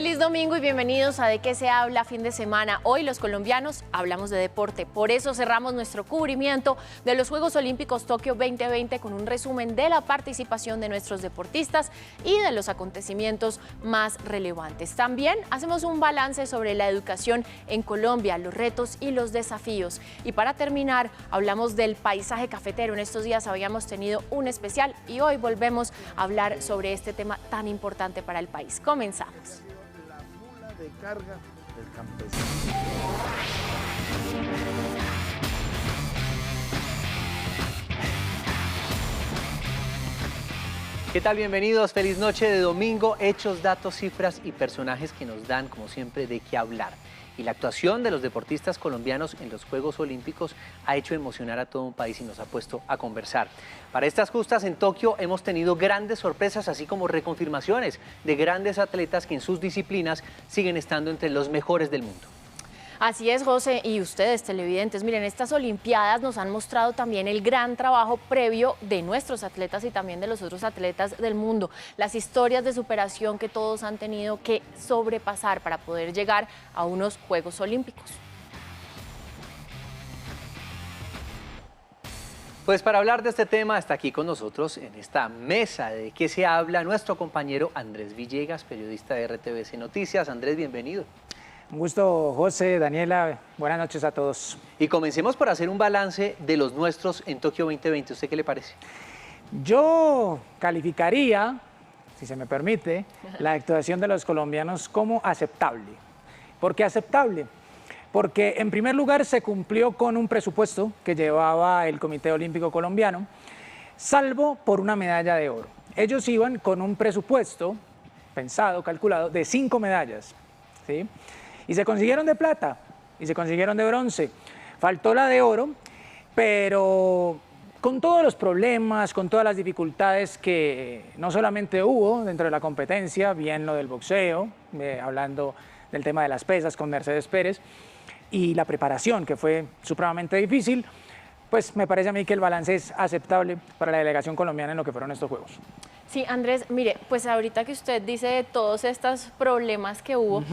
Feliz domingo y bienvenidos a De qué se habla fin de semana. Hoy los colombianos hablamos de deporte, por eso cerramos nuestro cubrimiento de los Juegos Olímpicos Tokio 2020 con un resumen de la participación de nuestros deportistas y de los acontecimientos más relevantes. También hacemos un balance sobre la educación en Colombia, los retos y los desafíos. Y para terminar, hablamos del paisaje cafetero. En estos días habíamos tenido un especial y hoy volvemos a hablar sobre este tema tan importante para el país. Comenzamos. De carga del campesino. ¿Qué tal? Bienvenidos, feliz noche de domingo, hechos, datos, cifras y personajes que nos dan, como siempre, de qué hablar. Y la actuación de los deportistas colombianos en los Juegos Olímpicos ha hecho emocionar a todo un país y nos ha puesto a conversar. Para estas justas en Tokio hemos tenido grandes sorpresas, así como reconfirmaciones de grandes atletas que en sus disciplinas siguen estando entre los mejores del mundo. Así es, José, y ustedes, televidentes, miren, estas Olimpiadas nos han mostrado también el gran trabajo previo de nuestros atletas y también de los otros atletas del mundo, las historias de superación que todos han tenido que sobrepasar para poder llegar a unos Juegos Olímpicos. Pues para hablar de este tema está aquí con nosotros en esta mesa de qué se habla nuestro compañero Andrés Villegas, periodista de RTVC Noticias. Andrés, bienvenido. Un gusto, José, Daniela, buenas noches a todos. Y comencemos por hacer un balance de los nuestros en Tokio 2020. ¿Usted qué le parece? Yo calificaría, si se me permite, la actuación de los colombianos como aceptable. ¿Por qué aceptable? Porque en primer lugar se cumplió con un presupuesto que llevaba el Comité Olímpico Colombiano, salvo por una medalla de oro. Ellos iban con un presupuesto pensado, calculado, de 5 medallas, ¿sí? Y se consiguieron de plata y se consiguieron de bronce. Faltó la de oro, pero con todos los problemas, con todas las dificultades que no solamente hubo dentro de la competencia, bien lo del boxeo, hablando del tema de las pesas con Mercedes Pérez, y la preparación, que fue supremamente difícil, pues me parece a mí que el balance es aceptable para la delegación colombiana en lo que fueron estos Juegos. Sí, Andrés, mire, pues ahorita que usted dice de todos estos problemas que hubo,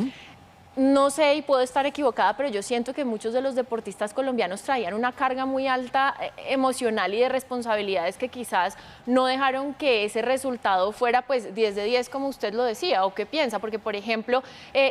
no sé y puedo estar equivocada, pero yo siento que muchos de los deportistas colombianos traían una carga muy alta emocional y de responsabilidades que quizás no dejaron que ese resultado fuera pues 10 de 10 como usted lo decía, o qué piensa, porque por ejemplo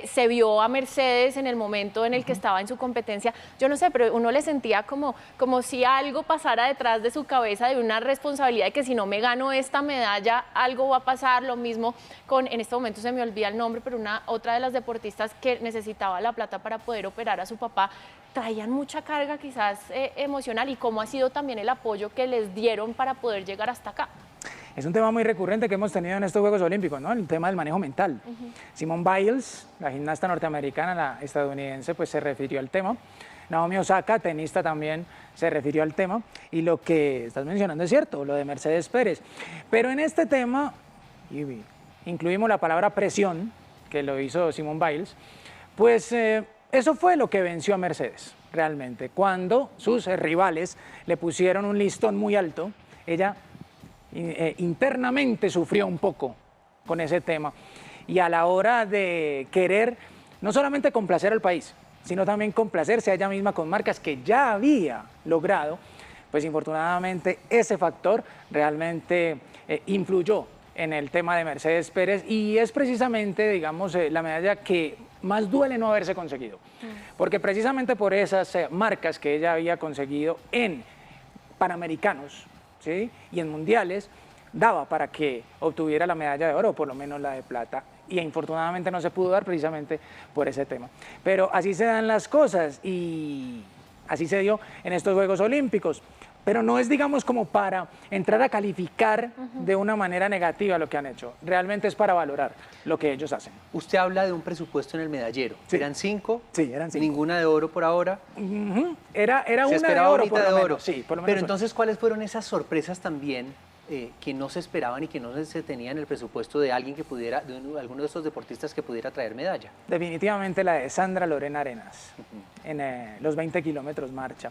se vio a Mercedes en el momento en el que estaba en su competencia, yo no sé, pero uno le sentía como si algo pasara detrás de su cabeza de una responsabilidad de que si no me gano esta medalla algo va a pasar, lo mismo con, en este momento se me olvida el nombre, pero otra de las deportistas que necesitaba la plata para poder operar a su papá, traían mucha carga quizás emocional, y cómo ha sido también el apoyo que les dieron para poder llegar hasta acá. Es un tema muy recurrente que hemos tenido en estos Juegos Olímpicos, ¿no? El tema del manejo mental. Simone Biles, la gimnasta norteamericana, la estadounidense, pues se refirió al tema. Naomi Osaka, tenista, también se refirió al tema. Y lo que estás mencionando es cierto, lo de Mercedes Pérez. Pero en este tema, incluimos la palabra presión, que lo hizo Simone Biles, pues eso fue lo que venció a Mercedes, realmente. Cuando sus rivales le pusieron un listón muy alto, ella internamente sufrió un poco con ese tema. Y a la hora de querer no solamente complacer al país, sino también complacerse a ella misma con marcas que ya había logrado, pues infortunadamente ese factor realmente influyó en el tema de Mercedes Pérez, y es precisamente, digamos, la medalla que más duele no haberse conseguido, porque precisamente por esas marcas que ella había conseguido en Panamericanos, ¿sí?, y en Mundiales, daba para que obtuviera la medalla de oro, o por lo menos la de plata, y infortunadamente no se pudo dar precisamente por ese tema. Pero así se dan las cosas y así se dio en estos Juegos Olímpicos. Pero no es, digamos, como para entrar a calificar de una manera negativa lo que han hecho. Realmente es para valorar lo que ellos hacen. Usted habla de un presupuesto en el medallero. Sí. ¿Eran 5? Sí, eran 5. ¿Ninguna de oro por ahora? Era Se una de esperaba oro, ahorita por lo de menos. oro. Sí, por lo menos. Pero entonces, ¿cuáles fueron esas sorpresas también que no se esperaban y que no se tenía en el presupuesto de alguien que pudiera, alguno de estos deportistas que pudiera traer medalla? Definitivamente la de Sandra Lorena Arenas, en los 20 kilómetros marcha.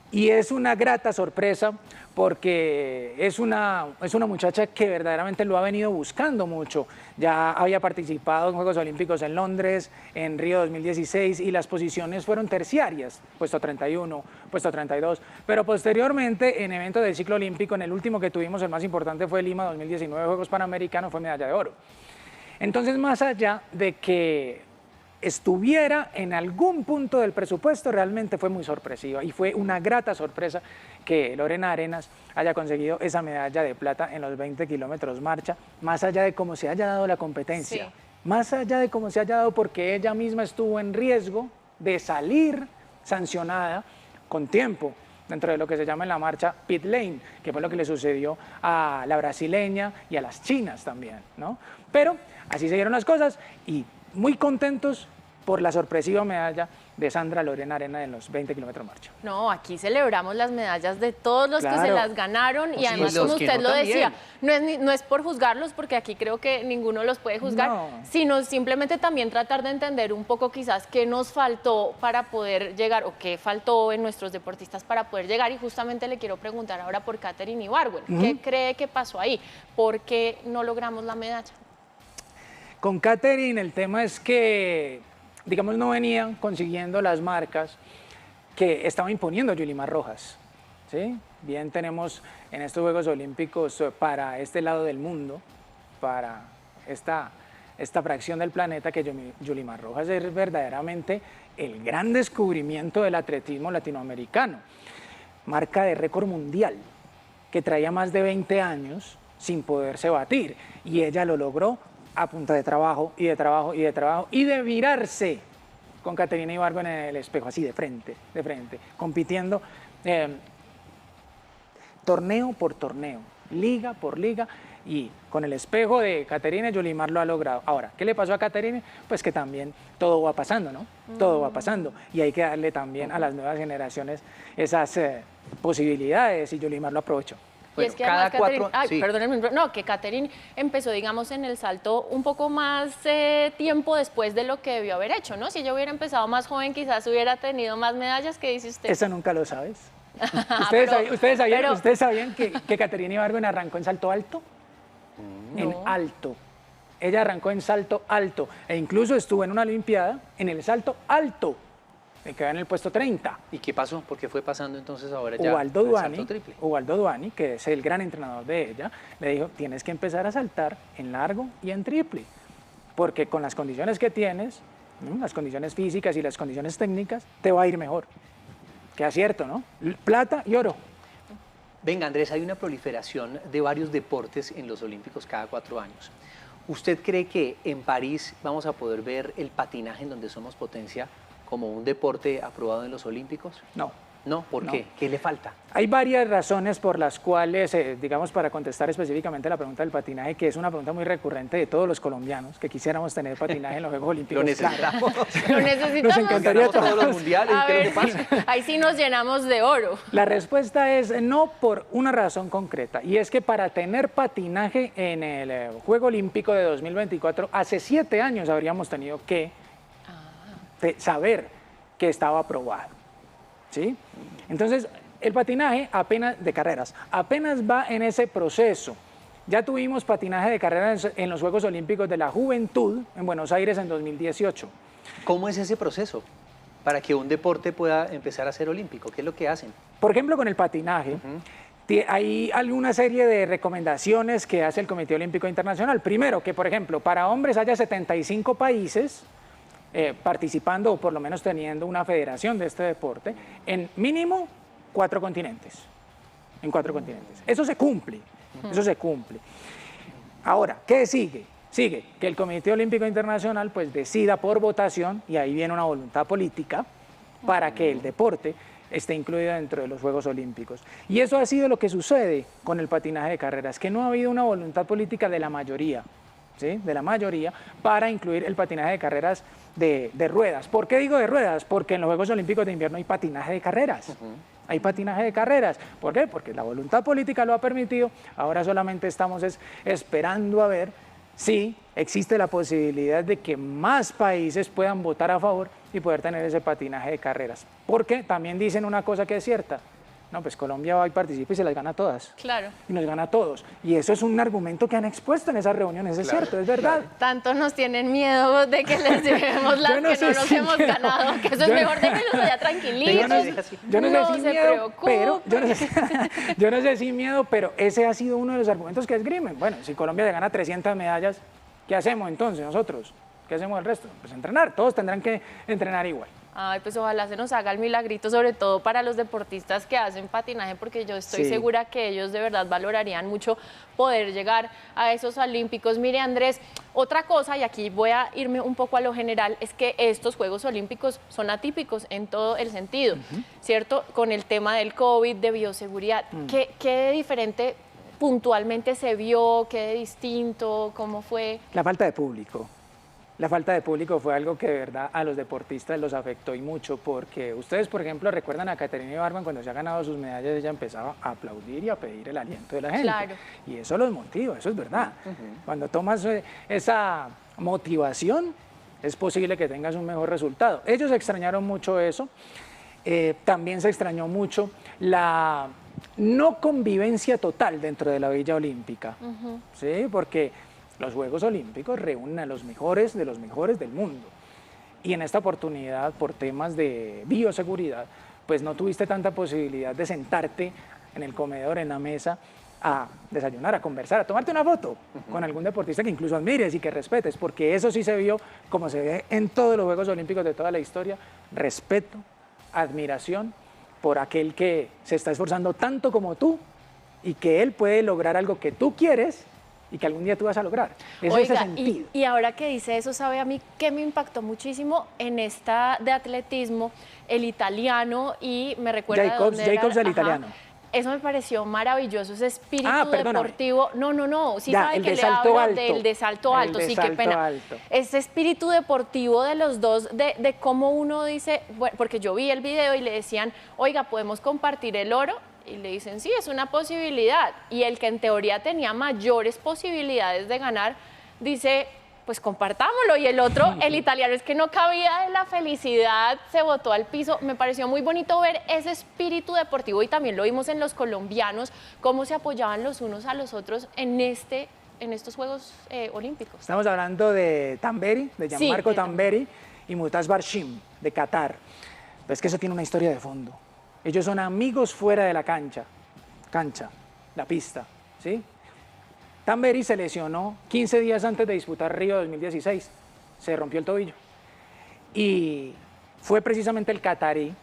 Y es una grata sorpresa porque es una muchacha que verdaderamente lo ha venido buscando mucho. Ya había participado en Juegos Olímpicos en Londres, en Río 2016, y las posiciones fueron terciarias, puesto 31, puesto 32, pero posteriormente en eventos del ciclo olímpico, en el último que tuvimos, el más importante fue Lima 2019, Juegos Panamericanos, fue medalla de oro. Entonces, más allá de que estuviera en algún punto del presupuesto, realmente fue muy sorpresiva y fue una grata sorpresa que Lorena Arenas haya conseguido esa medalla de plata en los 20 kilómetros marcha, más allá de cómo se haya dado la competencia, Sí. más allá de cómo se haya dado porque ella misma estuvo en riesgo de salir sancionada con tiempo dentro de lo que se llama en la marcha pit lane, que fue lo que le sucedió a la brasileña y a las chinas también, ¿no? Pero así se dieron las cosas y muy contentos por la sorpresiva medalla de Sandra Lorena Arenas en los 20 kilómetros marcha. No, aquí celebramos las medallas de todos los que se Claro. las ganaron y Sí, además, los como que usted no lo decía, también. no es por juzgarlos, porque aquí creo que ninguno los puede juzgar, No. sino simplemente también tratar de entender un poco quizás qué nos faltó para poder llegar o qué faltó en nuestros deportistas para poder llegar. Y justamente le quiero preguntar ahora por Katherine Ibargüen. ¿Qué cree que pasó ahí? ¿Por qué no logramos la medalla? Con Katherine el tema es que, digamos, no venían consiguiendo las marcas que estaba imponiendo Yulimar Rojas, ¿sí? Bien tenemos en estos Juegos Olímpicos para este lado del mundo, para esta fracción del planeta, que Yulimar Rojas es verdaderamente el gran descubrimiento del atletismo latinoamericano. Marca de récord mundial, que traía más de 20 años sin poderse batir, y ella lo logró a punta de trabajo y de trabajo y de trabajo y de mirarse con Katherine Ibargüen en el espejo, así de frente, compitiendo torneo por torneo, liga por liga, y con el espejo de Katherine, Yulimar lo ha logrado. Ahora, ¿qué le pasó a Katherine? Pues que también todo va pasando, ¿no? Todo va pasando, y hay que darle también a las nuevas generaciones esas posibilidades, y Yulimar lo aprovechó. Y es que además Katherine, que Katherine empezó, digamos, en el salto un poco más tiempo después de lo que debió haber hecho, ¿no? Si ella hubiera empezado más joven, quizás hubiera tenido más medallas. ¿Qué dice usted? Eso nunca lo sabes. Pero- ¿Ustedes sabían que Katherine Ibargüen arrancó en salto alto? En No. alto. Ella arrancó en salto alto e incluso estuvo en una olimpiada en el salto alto. Se quedó en el puesto 30. ¿Y qué pasó? ¿Por qué fue pasando entonces ahora ya Ubaldo al salto Duani, triple? Ubaldo Duani, que es el gran entrenador de ella, le dijo, tienes que empezar a saltar en largo y en triple, porque con las condiciones que tienes, ¿no?, las condiciones físicas y las condiciones técnicas, te va a ir mejor. Que acierto, ¿no? Plata y oro. Venga, Andrés, hay una proliferación de varios deportes en los Olímpicos cada 4 años. ¿Usted cree que en París vamos a poder ver el patinaje, en donde somos potencia, como un deporte aprobado en los Olímpicos? No. No, ¿por No. qué? ¿Qué le falta? Hay varias razones por las cuales, digamos, para contestar específicamente la pregunta del patinaje, que es una pregunta muy recurrente de todos los colombianos, que quisiéramos tener patinaje en los Juegos Olímpicos. Lo necesitamos. Lo necesitamos. Nos encantaría Ganamos todos los todos. mundiales, A ¿qué es lo ver, que pasa? ahí sí nos llenamos de oro. La respuesta es no, por una razón concreta, y es que para tener patinaje en el Juego Olímpico de 2024, hace 7 años habríamos tenido que saber que estaba aprobado, ¿sí? Entonces, el patinaje apenas de carreras, apenas va en ese proceso. Ya tuvimos patinaje de carreras en los Juegos Olímpicos de la Juventud en Buenos Aires en 2018. ¿Cómo es ese proceso para que un deporte pueda empezar a ser olímpico? ¿Qué es lo que hacen? Por ejemplo, con el patinaje, hay alguna serie de recomendaciones que hace el Comité Olímpico Internacional. Primero, que por ejemplo, para hombres haya 75 países participando o por lo menos teniendo una federación de este deporte en mínimo 4 continentes. En 4 continentes. Eso se cumple, eso se cumple. Ahora, ¿qué sigue? Sigue que el Comité Olímpico Internacional pues decida por votación, y ahí viene una voluntad política para que el deporte esté incluido dentro de los Juegos Olímpicos. Y eso ha sido lo que sucede con el patinaje de carreras, que no ha habido una voluntad política de la mayoría, ¿sí?, de la mayoría, para incluir el patinaje de carreras de ruedas. ¿Por qué digo de ruedas? Porque en los Juegos Olímpicos de Invierno hay patinaje de carreras. Hay patinaje de carreras. ¿Por qué? Porque la voluntad política lo ha permitido. Ahora solamente estamos esperando a ver si existe la posibilidad de que más países puedan votar a favor y poder tener ese patinaje de carreras. Porque también dicen una cosa que es cierta, No, pues Colombia va y participa y se las gana todas. Claro. Y nos gana a todos. Y eso es un argumento que han expuesto en esas reuniones, es cierto, es verdad. Tanto nos tienen miedo de que les llevemos las Yo no que sé no nos si hemos miedo. ganado, que eso es Yo no- mejor de que los allá tranquilitos. Yo no sé si se miedo, preocupen. pero yo no sé si miedo, pero ese ha sido uno de los argumentos que esgrimen. Bueno, si Colombia le gana 300 medallas, ¿qué hacemos entonces nosotros? ¿Qué hacemos el resto? Pues entrenar, todos tendrán que entrenar igual. Ay, pues ojalá se nos haga el milagrito, sobre todo para los deportistas que hacen patinaje, porque yo estoy Sí. segura que ellos de verdad valorarían mucho poder llegar a esos olímpicos. Mire, Andrés, otra cosa, y aquí voy a irme un poco a lo general, es que estos Juegos Olímpicos son atípicos en todo el sentido, ¿cierto? Con el tema del COVID, de bioseguridad. ¿Qué de diferente puntualmente se vio? ¿Qué de distinto? ¿Cómo fue? La falta de público. La falta de público fue algo que de verdad a los deportistas los afectó y mucho, porque ustedes, por ejemplo, recuerdan a Caterina Ibargüen cuando se ha ganado sus medallas, ella empezaba a aplaudir y a pedir el aliento de la gente. Claro. Y eso los motiva, eso es verdad. Cuando tomas esa motivación, es posible que tengas un mejor resultado. Ellos extrañaron mucho eso. También se extrañó mucho la no convivencia total dentro de la Villa Olímpica, ¿sí? Porque los Juegos Olímpicos reúnen a los mejores del mundo. Y en esta oportunidad, por temas de bioseguridad, pues no tuviste tanta posibilidad de sentarte en el comedor, en la mesa, a desayunar, a conversar, a tomarte una foto con algún deportista que incluso admires y que respetes, porque eso sí se vio, como se ve en todos los Juegos Olímpicos de toda la historia, respeto, admiración por aquel que se está esforzando tanto como tú y que él puede lograr algo que tú quieres y que algún día tú vas a lograr. Eso es ese Oiga, sentido. y ahora que dice eso, ¿sabe a mí qué me impactó muchísimo en esta de atletismo? El italiano, y me recuerda de Jacobs, dónde era. Jacobs el Ajá. italiano. Eso me pareció maravilloso, ese espíritu Perdóname. deportivo. No, sí Ya, sabe el que de le salto hablo alto. del de salto El alto, de sí, qué salto pena. alto. Ese espíritu deportivo de los dos, de cómo uno dice, bueno, porque yo vi el video y le decían, oiga, ¿podemos compartir el oro? Y le dicen, sí, es una posibilidad. Y el que en teoría tenía mayores posibilidades de ganar, dice, pues compartámoslo. Y el otro, el italiano, es que no cabía de la felicidad, se botó al piso. Me pareció muy bonito ver ese espíritu deportivo, y también lo vimos en los colombianos, cómo se apoyaban los unos a los otros en estos Juegos Olímpicos. Estamos hablando de Tamberi, de Sí, Gianmarco de Tamberi y Mutaz Barshim, de Qatar. Pero es que eso tiene una historia de fondo. Ellos son amigos fuera de la cancha, la pista, ¿sí? Tamberi se lesionó 15 días antes de disputar Río 2016, se rompió el tobillo. Y fue precisamente el catarí,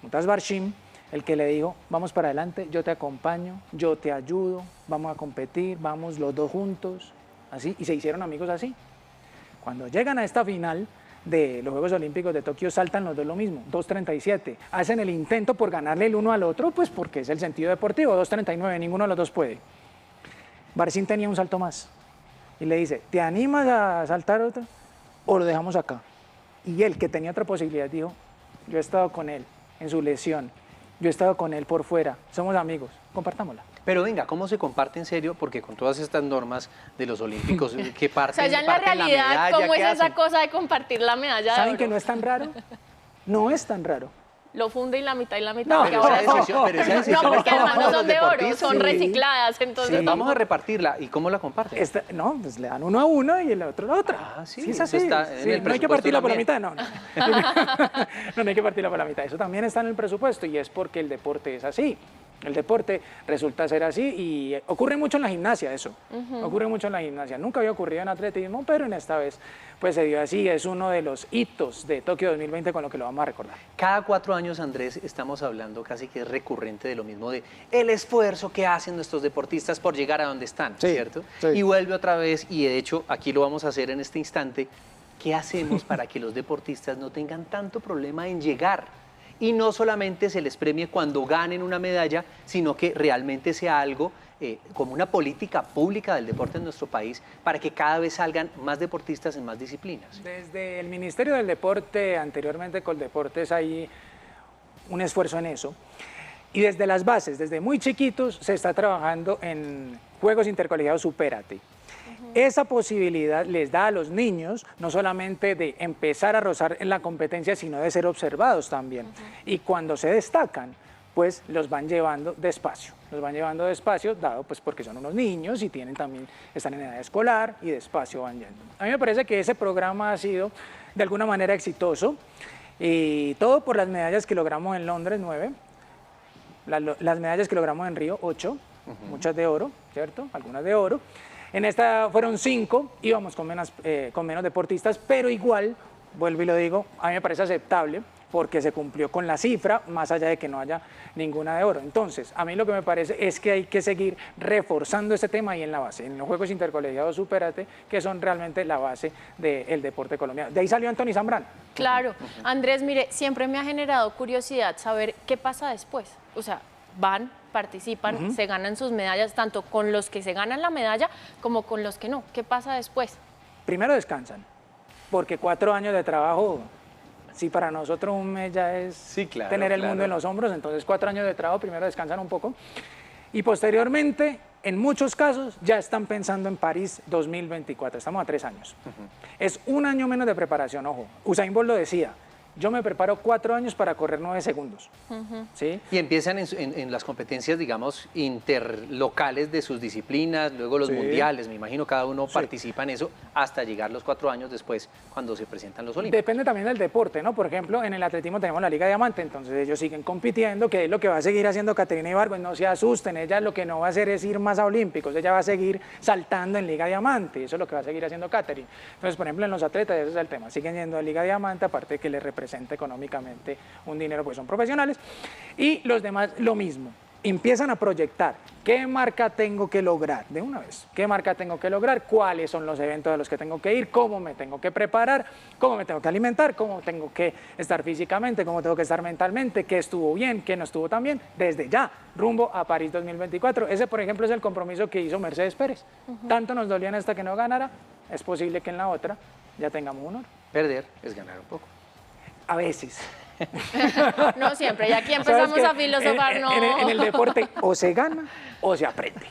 Mutaz Barshim, el que le dijo, vamos para adelante, yo te acompaño, yo te ayudo, vamos a competir, vamos los dos juntos, así, y se hicieron amigos así. Cuando llegan a esta final de los Juegos Olímpicos de Tokio, saltan los dos lo mismo, 2.37, hacen el intento por ganarle el uno al otro, pues porque es el sentido deportivo, 2.39, ninguno de los dos puede. Barshim tenía un salto más y le dice, ¿te animas a saltar otro o lo dejamos acá? Y él, que tenía otra posibilidad, dijo, yo he estado con él en su lesión, yo he estado con él por fuera, somos amigos, compartámosla. Pero venga, ¿cómo se comparte en serio? Porque con todas estas normas de los olímpicos que O parten, sea, ya en la parten realidad, medalla, ¿cómo es ¿qué esa hacen? cosa de compartir la medalla de ¿Saben oro? que no es tan raro? No es tan raro. Lo funden la mitad y la mitad. No, porque Pero ahora esa sí. decisión, pero esa decisión No, porque la toman además no los son de oro, deportistas. son Sí. recicladas, entonces Sí, vamos a repartirla. ¿Y cómo la comparten? No, pues le dan uno a uno y el otro a la otra. Ah, sí, es eso así. está en Sí, el no hay que presupuesto partirla por la mitad, también. no hay que partirla por la mitad. Eso también está en el presupuesto y es porque el deporte es así. El deporte resulta ser así y ocurre mucho en la gimnasia eso, ocurre mucho en la gimnasia. Nunca había ocurrido en atletismo, pero en esta vez pues se dio así. Es uno de los hitos de Tokio 2020 con lo que lo vamos a recordar. Cada 4 años, Andrés, estamos hablando casi que es recurrente de lo mismo, de el esfuerzo que hacen nuestros deportistas por llegar a donde están, Sí, ¿cierto? sí. Y vuelve otra vez, y de hecho aquí lo vamos a hacer en este instante, ¿qué hacemos para que los deportistas no tengan tanto problema en llegar? Y no solamente se les premie cuando ganen una medalla, sino que realmente sea algo como una política pública del deporte en nuestro país para que cada vez salgan más deportistas en más disciplinas. Desde el Ministerio del Deporte, anteriormente Coldeportes, hay un esfuerzo en eso. Y desde las bases, desde muy chiquitos, se está trabajando en Juegos Intercolegiados Supérate. Esa posibilidad les da a los niños no solamente de empezar a rozar en la competencia, sino de ser observados también. Y cuando se destacan, pues los van llevando despacio. Los van llevando despacio, dado pues porque son unos niños y tienen también, están en edad escolar y despacio van yendo. A mí me parece que ese programa ha sido de alguna manera exitoso y todo por las medallas que logramos en Londres, 9, las medallas que logramos en Río, 8, muchas de oro, ¿cierto? Algunas de oro. En esta fueron 5, íbamos con menos deportistas, pero igual, vuelvo y lo digo, a mí me parece aceptable porque se cumplió con la cifra, más allá de que no haya ninguna de oro. Entonces, a mí lo que me parece es que hay que seguir reforzando este tema ahí en la base, en los Juegos Intercolegiados Supérate, que son realmente la base del deporte colombiano. De ahí salió Anthony Zambrano. Claro. Andrés, mire, siempre me ha generado curiosidad saber qué pasa después. O sea, van, participan, se ganan sus medallas, tanto con los que se ganan la medalla como con los que no. ¿Qué pasa después? Primero descansan, porque 4 años de trabajo, sí, para nosotros un mes ya es tener el mundo en los hombros, entonces 4 años de trabajo, primero descansan un poco, y posteriormente, en muchos casos, ya están pensando en París 2024, estamos a 3 años. Es 1 año menos de preparación, ojo, Usain Bolt lo decía, yo me preparo 4 años para correr 9 segundos. ¿Sí? Y empiezan en las competencias, digamos, interlocales de sus disciplinas, luego los mundiales, me imagino cada uno participa en eso, hasta llegar los 4 años después, cuando se presentan los Olímpicos. Depende también del deporte, ¿no? Por ejemplo, en el atletismo tenemos la Liga Diamante, entonces ellos siguen compitiendo, que es lo que va a seguir haciendo Caterina Ibargüen, no se asusten, ella lo que no va a hacer es ir más a Olímpicos, ella va a seguir saltando en Liga Diamante, eso es lo que va a seguir haciendo Caterina. Entonces, por ejemplo, en los atletas, ese es el tema, siguen yendo a Liga Diamante, aparte de que les representa económicamente un dinero, pues son profesionales, y los demás lo mismo, empiezan a proyectar qué marca tengo que lograr de una vez, qué marca tengo que lograr, cuáles son los eventos a los que tengo que ir, cómo me tengo que preparar, cómo me tengo que alimentar, cómo tengo que estar físicamente, cómo tengo que estar mentalmente, qué estuvo bien, qué no estuvo tan bien, desde ya, rumbo a París 2024. Ese, por ejemplo, es el compromiso que hizo Mercedes Pérez. Tanto nos dolía en esta que no ganara, es posible que en la otra ya tengamos un oro. Perder es ganar un poco. A veces. No siempre, y aquí empezamos a filosofar, no. En el deporte o se gana o se aprende.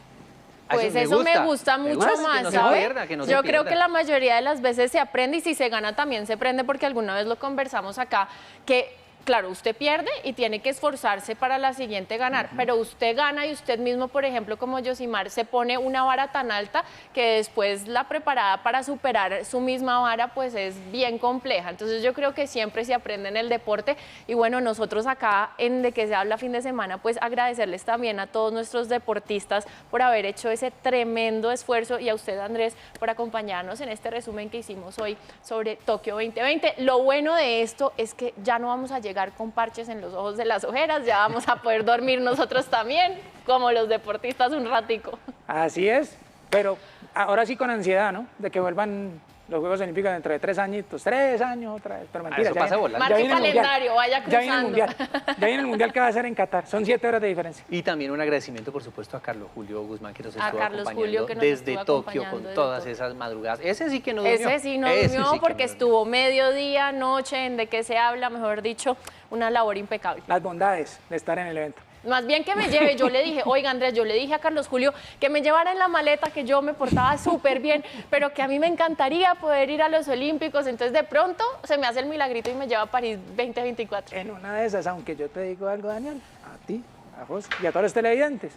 Pues eso me gusta mucho más, ¿sabes? Yo creo que la mayoría de las veces se aprende y si se gana también se aprende, porque alguna vez lo conversamos acá, que claro, usted pierde y tiene que esforzarse para la siguiente ganar, pero usted gana y usted mismo, por ejemplo, como Yosimar, se pone una vara tan alta que después la preparada para superar su misma vara pues es bien compleja. Entonces yo creo que siempre se aprende en el deporte y bueno, nosotros acá en De Que Se Habla fin de semana, pues agradecerles también a todos nuestros deportistas por haber hecho ese tremendo esfuerzo y a usted, Andrés, por acompañarnos en este resumen que hicimos hoy sobre Tokio 2020. Lo bueno de esto es que ya no vamos a llegar con parches en los ojos de las ojeras, ya vamos a poder dormir nosotros también, como los deportistas un ratico. Así es, pero ahora sí con ansiedad, ¿no? De que vuelvan los Juegos Olímpicos dentro de 3 añitos, 3 años otra vez, pero mentira. Eso pasa volando. Marque calendario, vaya cruzando. Ya viene el Mundial que va a ser en Qatar, son 7 horas de diferencia. Y también un agradecimiento, por supuesto, a Carlos Julio Guzmán, que nos estuvo Carlos acompañando Julio, que nos desde estuvo Tokio acompañando con todas esas madrugadas. Ese sí que no durmió. Ese sí no durmió porque estuvo mediodía, noche, en De Que Se Habla, mejor dicho, una labor impecable. Las bondades de estar en el evento. Más bien que me lleve, yo le dije, oiga Andrés, yo le dije a Carlos Julio que me llevara en la maleta, que yo me portaba súper bien, pero que a mí me encantaría poder ir a los Olímpicos, entonces de pronto se me hace el milagrito y me lleva a París 2024. En una de esas, aunque yo te digo algo, Daniel, a ti, a José y a todos los televidentes,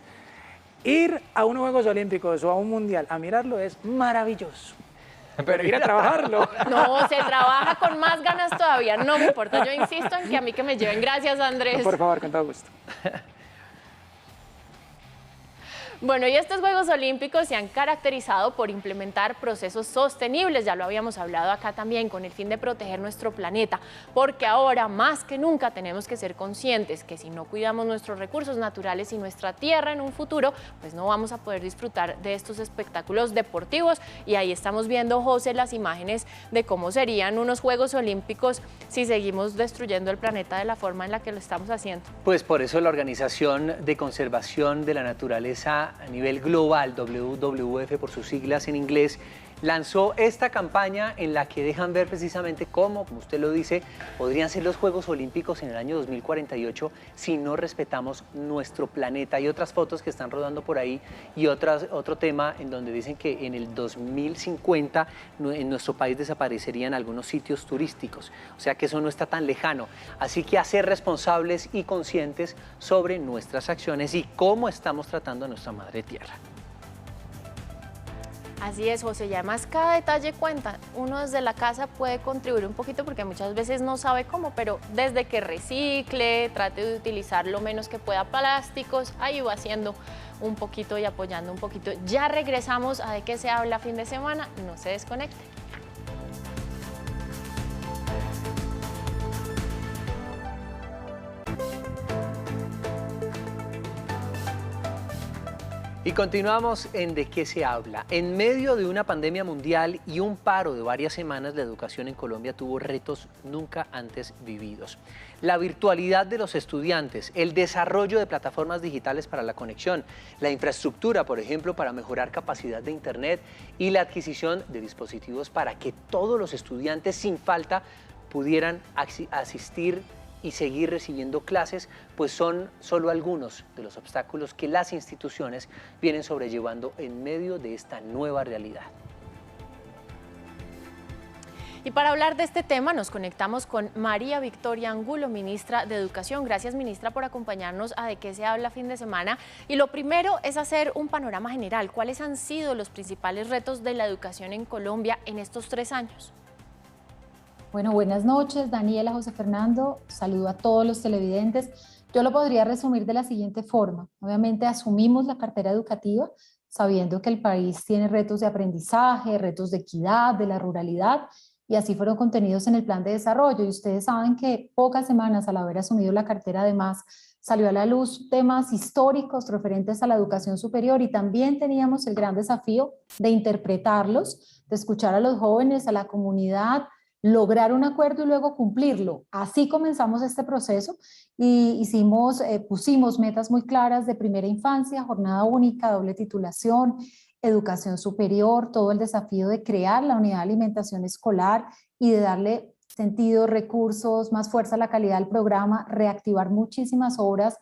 ir a unos Juegos Olímpicos o a un Mundial a mirarlo es maravilloso. Pero ir a trabajarlo. No, se trabaja con más ganas todavía, no me importa, yo insisto en que a mí que me lleven. Gracias, Andrés. Por favor, con todo gusto. Bueno, y estos Juegos Olímpicos se han caracterizado por implementar procesos sostenibles, ya lo habíamos hablado acá también, con el fin de proteger nuestro planeta, porque ahora más que nunca tenemos que ser conscientes que si no cuidamos nuestros recursos naturales y nuestra tierra en un futuro, pues no vamos a poder disfrutar de estos espectáculos deportivos. Y ahí estamos viendo, José, las imágenes de cómo serían unos Juegos Olímpicos si seguimos destruyendo el planeta de la forma en la que lo estamos haciendo. Pues por eso la Organización de Conservación de la Naturaleza a nivel global, WWF por sus siglas en inglés, lanzó esta campaña en la que dejan ver precisamente cómo, como usted lo dice, podrían ser los Juegos Olímpicos en el año 2048 si no respetamos nuestro planeta. Hay otras fotos que están rodando por ahí y otro tema en donde dicen que en el 2050 en nuestro país desaparecerían algunos sitios turísticos, o sea que eso no está tan lejano. Así que a ser responsables y conscientes sobre nuestras acciones y cómo estamos tratando a nuestra madre tierra. Así es, José, y además cada detalle cuenta. Uno desde la casa puede contribuir un poquito porque muchas veces no sabe cómo, pero desde que recicle, trate de utilizar lo menos que pueda plásticos, ahí va haciendo un poquito y apoyando un poquito. Ya regresamos a De qué se habla fin de semana, no se desconecte. Y continuamos en De qué se habla. En medio de una pandemia mundial y un paro de varias semanas, la educación en Colombia tuvo retos nunca antes vividos. La virtualidad de los estudiantes, el desarrollo de plataformas digitales para la conexión, la infraestructura, por ejemplo, para mejorar capacidad de Internet y la adquisición de dispositivos para que todos los estudiantes sin falta pudieran asistir y seguir recibiendo clases, pues son solo algunos de los obstáculos que las instituciones vienen sobrellevando en medio de esta nueva realidad. Y para hablar de este tema nos conectamos con María Victoria Angulo, ministra de Educación. Gracias, ministra, por acompañarnos a De qué se habla fin de semana. Y lo primero es hacer un panorama general. ¿Cuáles han sido los principales retos de la educación en Colombia en estos 3 años? Bueno, buenas noches, Daniela, José Fernando. Saludo a todos los televidentes. Yo lo podría resumir de la siguiente forma. Obviamente asumimos la cartera educativa sabiendo que el país tiene retos de aprendizaje, retos de equidad, de la ruralidad, y así fueron contenidos en el plan de desarrollo. Y ustedes saben que pocas semanas al haber asumido la cartera, además, salió a la luz temas históricos referentes a la educación superior y también teníamos el gran desafío de interpretarlos, de escuchar a los jóvenes, a la comunidad, lograr un acuerdo y luego cumplirlo. Así comenzamos este proceso y pusimos metas muy claras de primera infancia, jornada única, doble titulación, educación superior, todo el desafío de crear la unidad de alimentación escolar y de darle sentido, recursos, más fuerza a la calidad del programa, reactivar muchísimas obras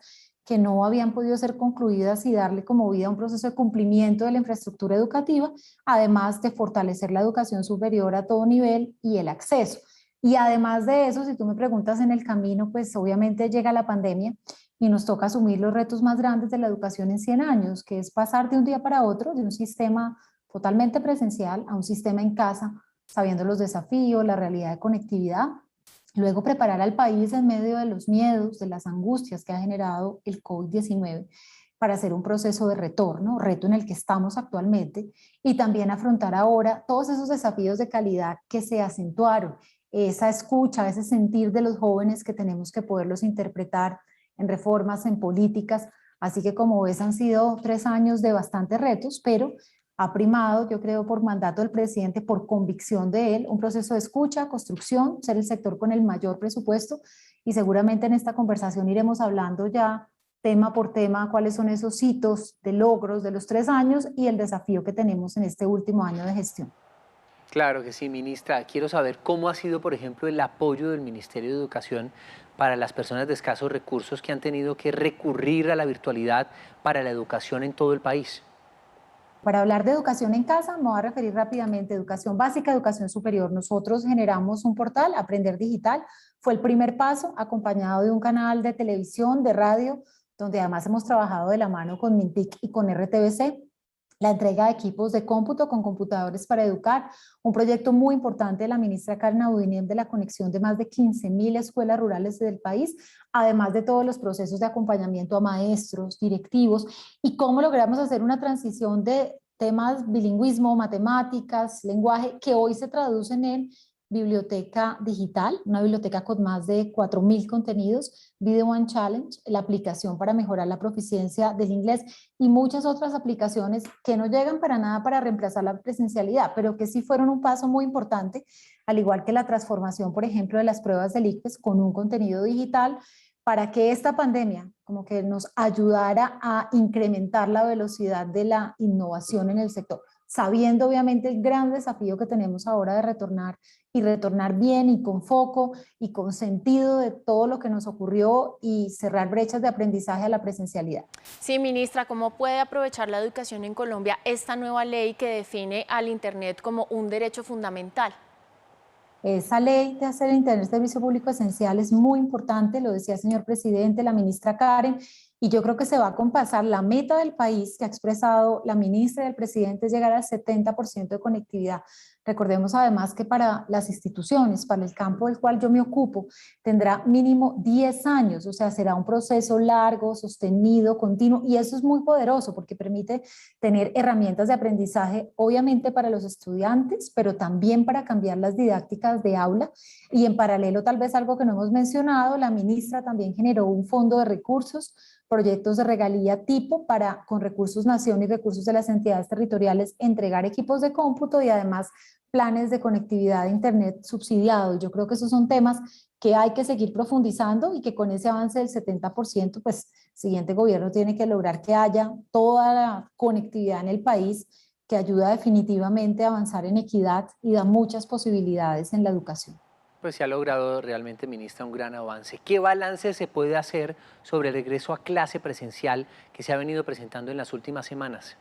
que no habían podido ser concluidas y darle como vida a un proceso de cumplimiento de la infraestructura educativa, además de fortalecer la educación superior a todo nivel y el acceso. Y además de eso, si tú me preguntas en el camino, pues obviamente llega la pandemia y nos toca asumir los retos más grandes de la educación en 100 años, que es pasar de un día para otro de un sistema totalmente presencial a un sistema en casa, sabiendo los desafíos, la realidad de conectividad. Luego preparar al país en medio de los miedos, de las angustias que ha generado el COVID-19 para hacer un proceso de retorno, reto en el que estamos actualmente, y también afrontar ahora todos esos desafíos de calidad que se acentuaron, esa escucha, ese sentir de los jóvenes que tenemos que poderlos interpretar en reformas, en políticas. Así que como ves han sido 3 años de bastantes retos, pero ha primado, yo creo, por mandato del presidente, por convicción de él, un proceso de escucha, construcción, ser el sector con el mayor presupuesto, y seguramente en esta conversación iremos hablando ya tema por tema cuáles son esos hitos de logros de los 3 años y el desafío que tenemos en este último año de gestión. Claro que sí, ministra. Quiero saber cómo ha sido, por ejemplo, el apoyo del Ministerio de Educación para las personas de escasos recursos que han tenido que recurrir a la virtualidad para la educación en todo el país. Para hablar de educación en casa, me voy a referir rápidamente a educación básica, educación superior. Nosotros generamos un portal, Aprender Digital. Fue el primer paso, acompañado de un canal de televisión, de radio, donde además hemos trabajado de la mano con Mintic y con RTBC. La entrega de equipos de cómputo con computadores para educar, un proyecto muy importante de la ministra Karen Abudinem de la conexión de más de 15.000 escuelas rurales del país, además de todos los procesos de acompañamiento a maestros, directivos, y cómo logramos hacer una transición de temas bilingüismo, matemáticas, lenguaje, que hoy se traducen en biblioteca digital, una biblioteca con más de 4.000 contenidos, Video One Challenge, la aplicación para mejorar la proficiencia del inglés y muchas otras aplicaciones que no llegan para nada para reemplazar la presencialidad, pero que sí fueron un paso muy importante, al igual que la transformación, por ejemplo, de las pruebas del ICFES con un contenido digital para que esta pandemia como que nos ayudara a incrementar la velocidad de la innovación en el sector. sabiendo obviamente el gran desafío que tenemos ahora de retornar y retornar bien y con foco y con sentido de todo lo que nos ocurrió y cerrar brechas de aprendizaje a la presencialidad. Sí, ministra, ¿cómo puede aprovechar la educación en Colombia esta nueva ley que define al Internet como un derecho fundamental? Esa ley de hacer el Internet servicio público esencial es muy importante, lo decía el señor presidente, la ministra Karen, y yo creo que se va a compasar la meta del país que ha expresado la ministra y el presidente es llegar al 70% de conectividad. Recordemos además que para las instituciones, para el campo del cual yo me ocupo, tendrá mínimo 10 años, o sea, será un proceso largo, sostenido, continuo, y eso es muy poderoso porque permite tener herramientas de aprendizaje, obviamente para los estudiantes, pero también para cambiar las didácticas de aula, y en paralelo tal vez algo que no hemos mencionado, la ministra también generó un fondo de recursos, proyectos de regalía tipo para, con recursos nación y recursos de las entidades territoriales, entregar equipos de cómputo y además planes de conectividad de Internet subsidiados. Yo creo que esos son temas que hay que seguir profundizando y que con ese avance del 70%, pues el siguiente gobierno tiene que lograr que haya toda la conectividad en el país que ayuda definitivamente a avanzar en equidad y da muchas posibilidades en la educación. Pues se ha logrado realmente, ministra, un gran avance. ¿Qué balance se puede hacer sobre el regreso a clase presencial que se ha venido presentando en las últimas semanas?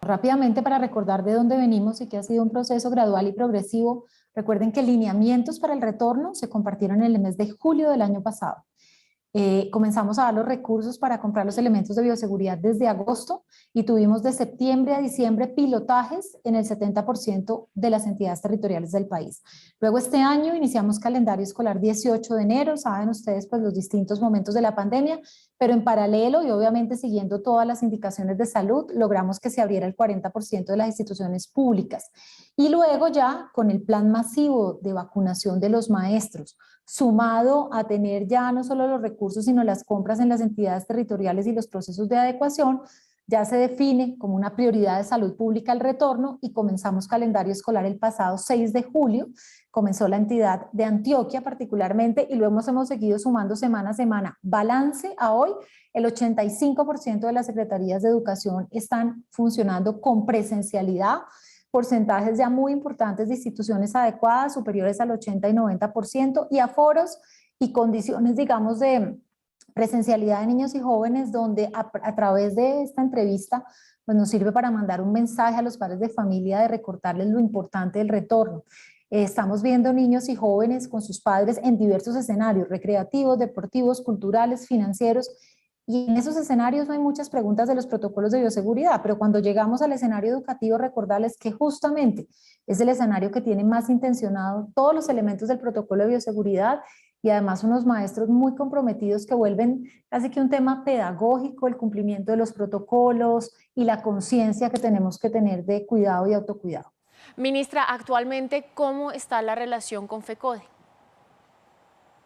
Rápidamente, para recordar de dónde venimos y que ha sido un proceso gradual y progresivo, recuerden que lineamientos para el retorno se compartieron en el mes de julio del año pasado. Comenzamos a dar los recursos para comprar los elementos de bioseguridad desde agosto y tuvimos de septiembre a diciembre pilotajes en el 70% de las entidades territoriales del país. Luego este año iniciamos calendario escolar 18 de enero, saben ustedes pues los distintos momentos de la pandemia, pero en paralelo y obviamente siguiendo todas las indicaciones de salud, logramos que se abriera el 40% de las instituciones públicas. Y luego ya con el plan masivo de vacunación de los maestros, sumado a tener ya no solo los recursos, sino las compras en las entidades territoriales y los procesos de adecuación, ya se define como una prioridad de salud pública el retorno y comenzamos calendario escolar el pasado 6 de julio, comenzó la entidad de Antioquia particularmente y luego hemos seguido sumando semana a semana. Balance a hoy, el 85% de las secretarías de educación están funcionando con presencialidad, porcentajes ya muy importantes de instituciones adecuadas, superiores al 80 y 90%, y aforos y condiciones, digamos, de presencialidad de niños y jóvenes, donde a través de esta entrevista pues nos sirve para mandar un mensaje a los padres de familia de recordarles lo importante del retorno. Estamos viendo niños y jóvenes con sus padres en diversos escenarios, recreativos, deportivos, culturales, financieros, y en esos escenarios no hay muchas preguntas de los protocolos de bioseguridad, pero cuando llegamos al escenario educativo, recordarles que justamente es el escenario que tiene más intencionado todos los elementos del protocolo de bioseguridad y además unos maestros muy comprometidos que vuelven casi que un tema pedagógico, el cumplimiento de los protocolos y la conciencia que tenemos que tener de cuidado y autocuidado. Ministra, actualmente, ¿cómo está la relación con FECODE?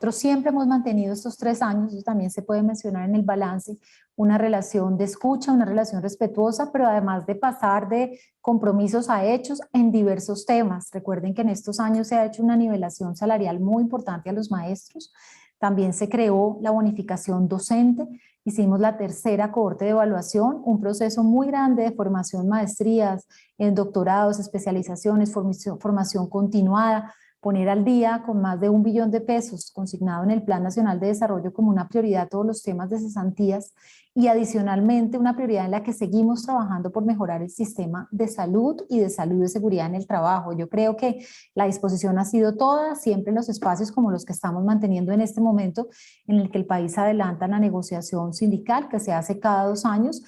Nosotros siempre hemos mantenido estos 3 años, eso también se puede mencionar en el balance, una relación de escucha, una relación respetuosa, pero además de pasar de compromisos a hechos en diversos temas. Recuerden que en estos años se ha hecho una nivelación salarial muy importante a los maestros, también se creó la bonificación docente, hicimos la tercera cohorte de evaluación, un proceso muy grande de formación, maestrías, en doctorados, especializaciones, formación continuada, poner al día con más de 1 billón de pesos consignado en el Plan Nacional de Desarrollo como una prioridad todos los temas de cesantías y adicionalmente una prioridad en la que seguimos trabajando por mejorar el sistema de salud y de seguridad en el trabajo. Yo creo que la disposición ha sido toda, siempre en los espacios como los que estamos manteniendo en este momento, en el que el país adelanta la negociación sindical que se hace cada 2 años,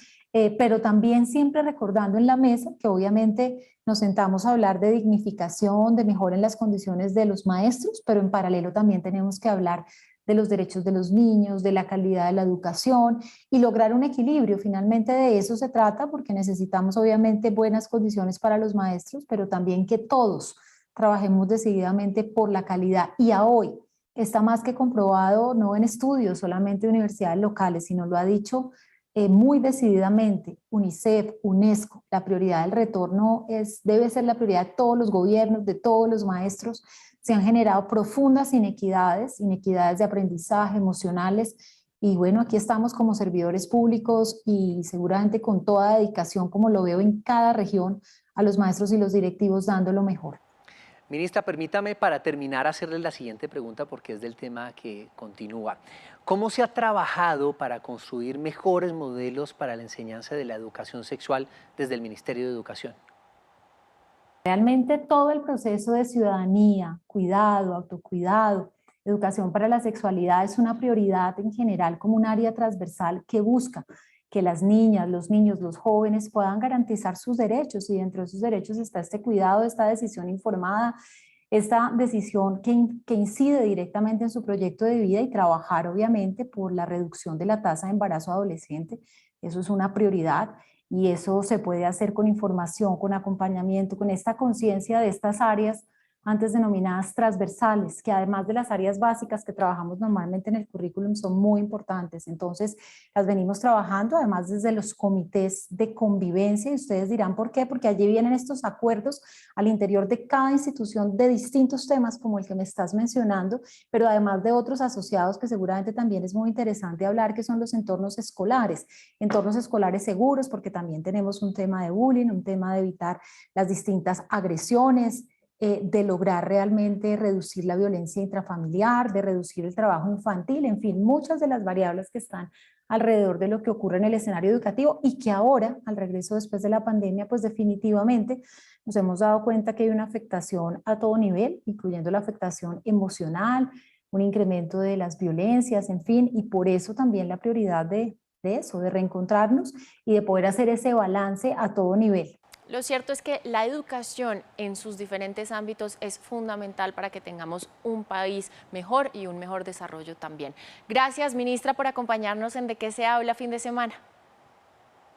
pero también siempre recordando en la mesa que obviamente nos sentamos a hablar de dignificación, de mejora en las condiciones de los maestros, pero en paralelo también tenemos que hablar de los derechos de los niños, de la calidad de la educación y lograr un equilibrio. Finalmente de eso se trata porque necesitamos obviamente buenas condiciones para los maestros, pero también que todos trabajemos decididamente por la calidad. Y a hoy está más que comprobado, no en estudios solamente de universidades locales, sino lo ha dicho muy decididamente UNICEF, UNESCO, la prioridad del retorno debe ser la prioridad de todos los gobiernos, de todos los maestros. Se han generado profundas inequidades de aprendizaje, emocionales, y bueno, aquí estamos como servidores públicos y seguramente con toda dedicación, como lo veo en cada región, a los maestros y los directivos dando lo mejor. Ministra, permítame para terminar hacerle la siguiente pregunta porque es del tema que continúa. ¿Cómo se ha trabajado para construir mejores modelos para la enseñanza de la educación sexual desde el Ministerio de Educación? Realmente todo el proceso de ciudadanía, cuidado, autocuidado, educación para la sexualidad es una prioridad en general como un área transversal que busca que las niñas, los niños, los jóvenes puedan garantizar sus derechos, y dentro de sus derechos está este cuidado, esta decisión informada, esta decisión que incide directamente en su proyecto de vida, y trabajar obviamente por la reducción de la tasa de embarazo adolescente. Eso es una prioridad y eso se puede hacer con información, con acompañamiento, con esta conciencia de estas áreas antes denominadas transversales, que además de las áreas básicas que trabajamos normalmente en el currículum son muy importantes. Entonces las venimos trabajando además desde los comités de convivencia, y ustedes dirán ¿por qué? Porque allí vienen estos acuerdos al interior de cada institución de distintos temas como el que me estás mencionando, pero además de otros asociados que seguramente también es muy interesante hablar, que son los entornos escolares seguros, porque también tenemos un tema de bullying, un tema de evitar las distintas agresiones, de lograr realmente reducir la violencia intrafamiliar, de reducir el trabajo infantil, en fin, muchas de las variables que están alrededor de lo que ocurre en el escenario educativo, y que ahora, al regreso después de la pandemia, pues definitivamente nos hemos dado cuenta que hay una afectación a todo nivel, incluyendo la afectación emocional, un incremento de las violencias, en fin, y por eso también la prioridad de eso, de reencontrarnos y de poder hacer ese balance a todo nivel. Lo cierto es que la educación en sus diferentes ámbitos es fundamental para que tengamos un país mejor y un mejor desarrollo también. Gracias, ministra, por acompañarnos en De qué se habla fin de semana.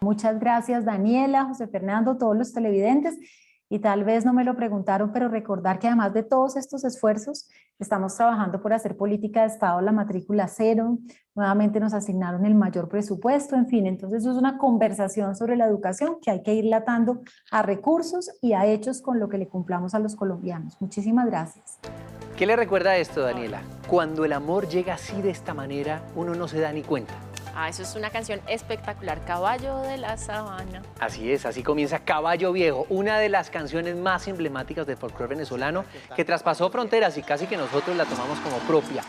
Muchas gracias, Daniela, José Fernando, todos los televidentes. Y tal vez no me lo preguntaron, pero recordar que además de todos estos esfuerzos, estamos trabajando por hacer política de Estado, la matrícula cero, nuevamente nos asignaron el mayor presupuesto, en fin, entonces eso es una conversación sobre la educación que hay que ir latando a recursos y a hechos con lo que le cumplamos a los colombianos. Muchísimas gracias. ¿Qué le recuerda esto, Daniela? Cuando el amor llega así de esta manera, uno no se da ni cuenta. Ah, eso es una canción espectacular, Caballo de la Sabana. Así es, así comienza Caballo Viejo, una de las canciones más emblemáticas del folclore venezolano que traspasó fronteras y casi que nosotros la tomamos como propia.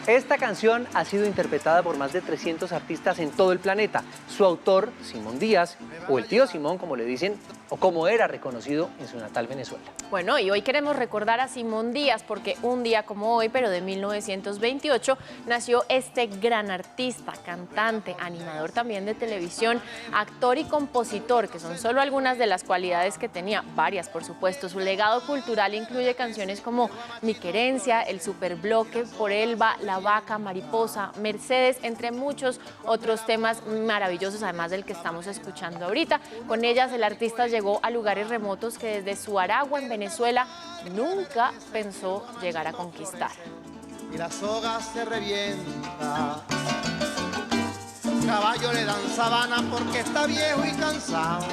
Esta canción ha sido interpretada por más de 300 artistas en todo el planeta. Su autor, Simón Díaz, o el tío Simón, como le dicen, o como era reconocido en su natal Venezuela. Bueno, y hoy queremos recordar a Simón Díaz porque un día como hoy, pero de 1928, nació este gran artista, cantante, animador también de televisión, actor y compositor, que son solo algunas de las cualidades que tenía, varias por supuesto. Su legado cultural incluye canciones como Mi Querencia, El Superbloque, Por Elba, La Vaca, Mariposa, Mercedes, entre muchos otros temas maravillosos, además del que estamos escuchando ahorita. Con ellas el artista llegó a lugares remotos que desde su Aragua en Venezuela nunca pensó llegar a conquistar. Y la soga se revienta, caballo le dan sabana porque está viejo y cansado,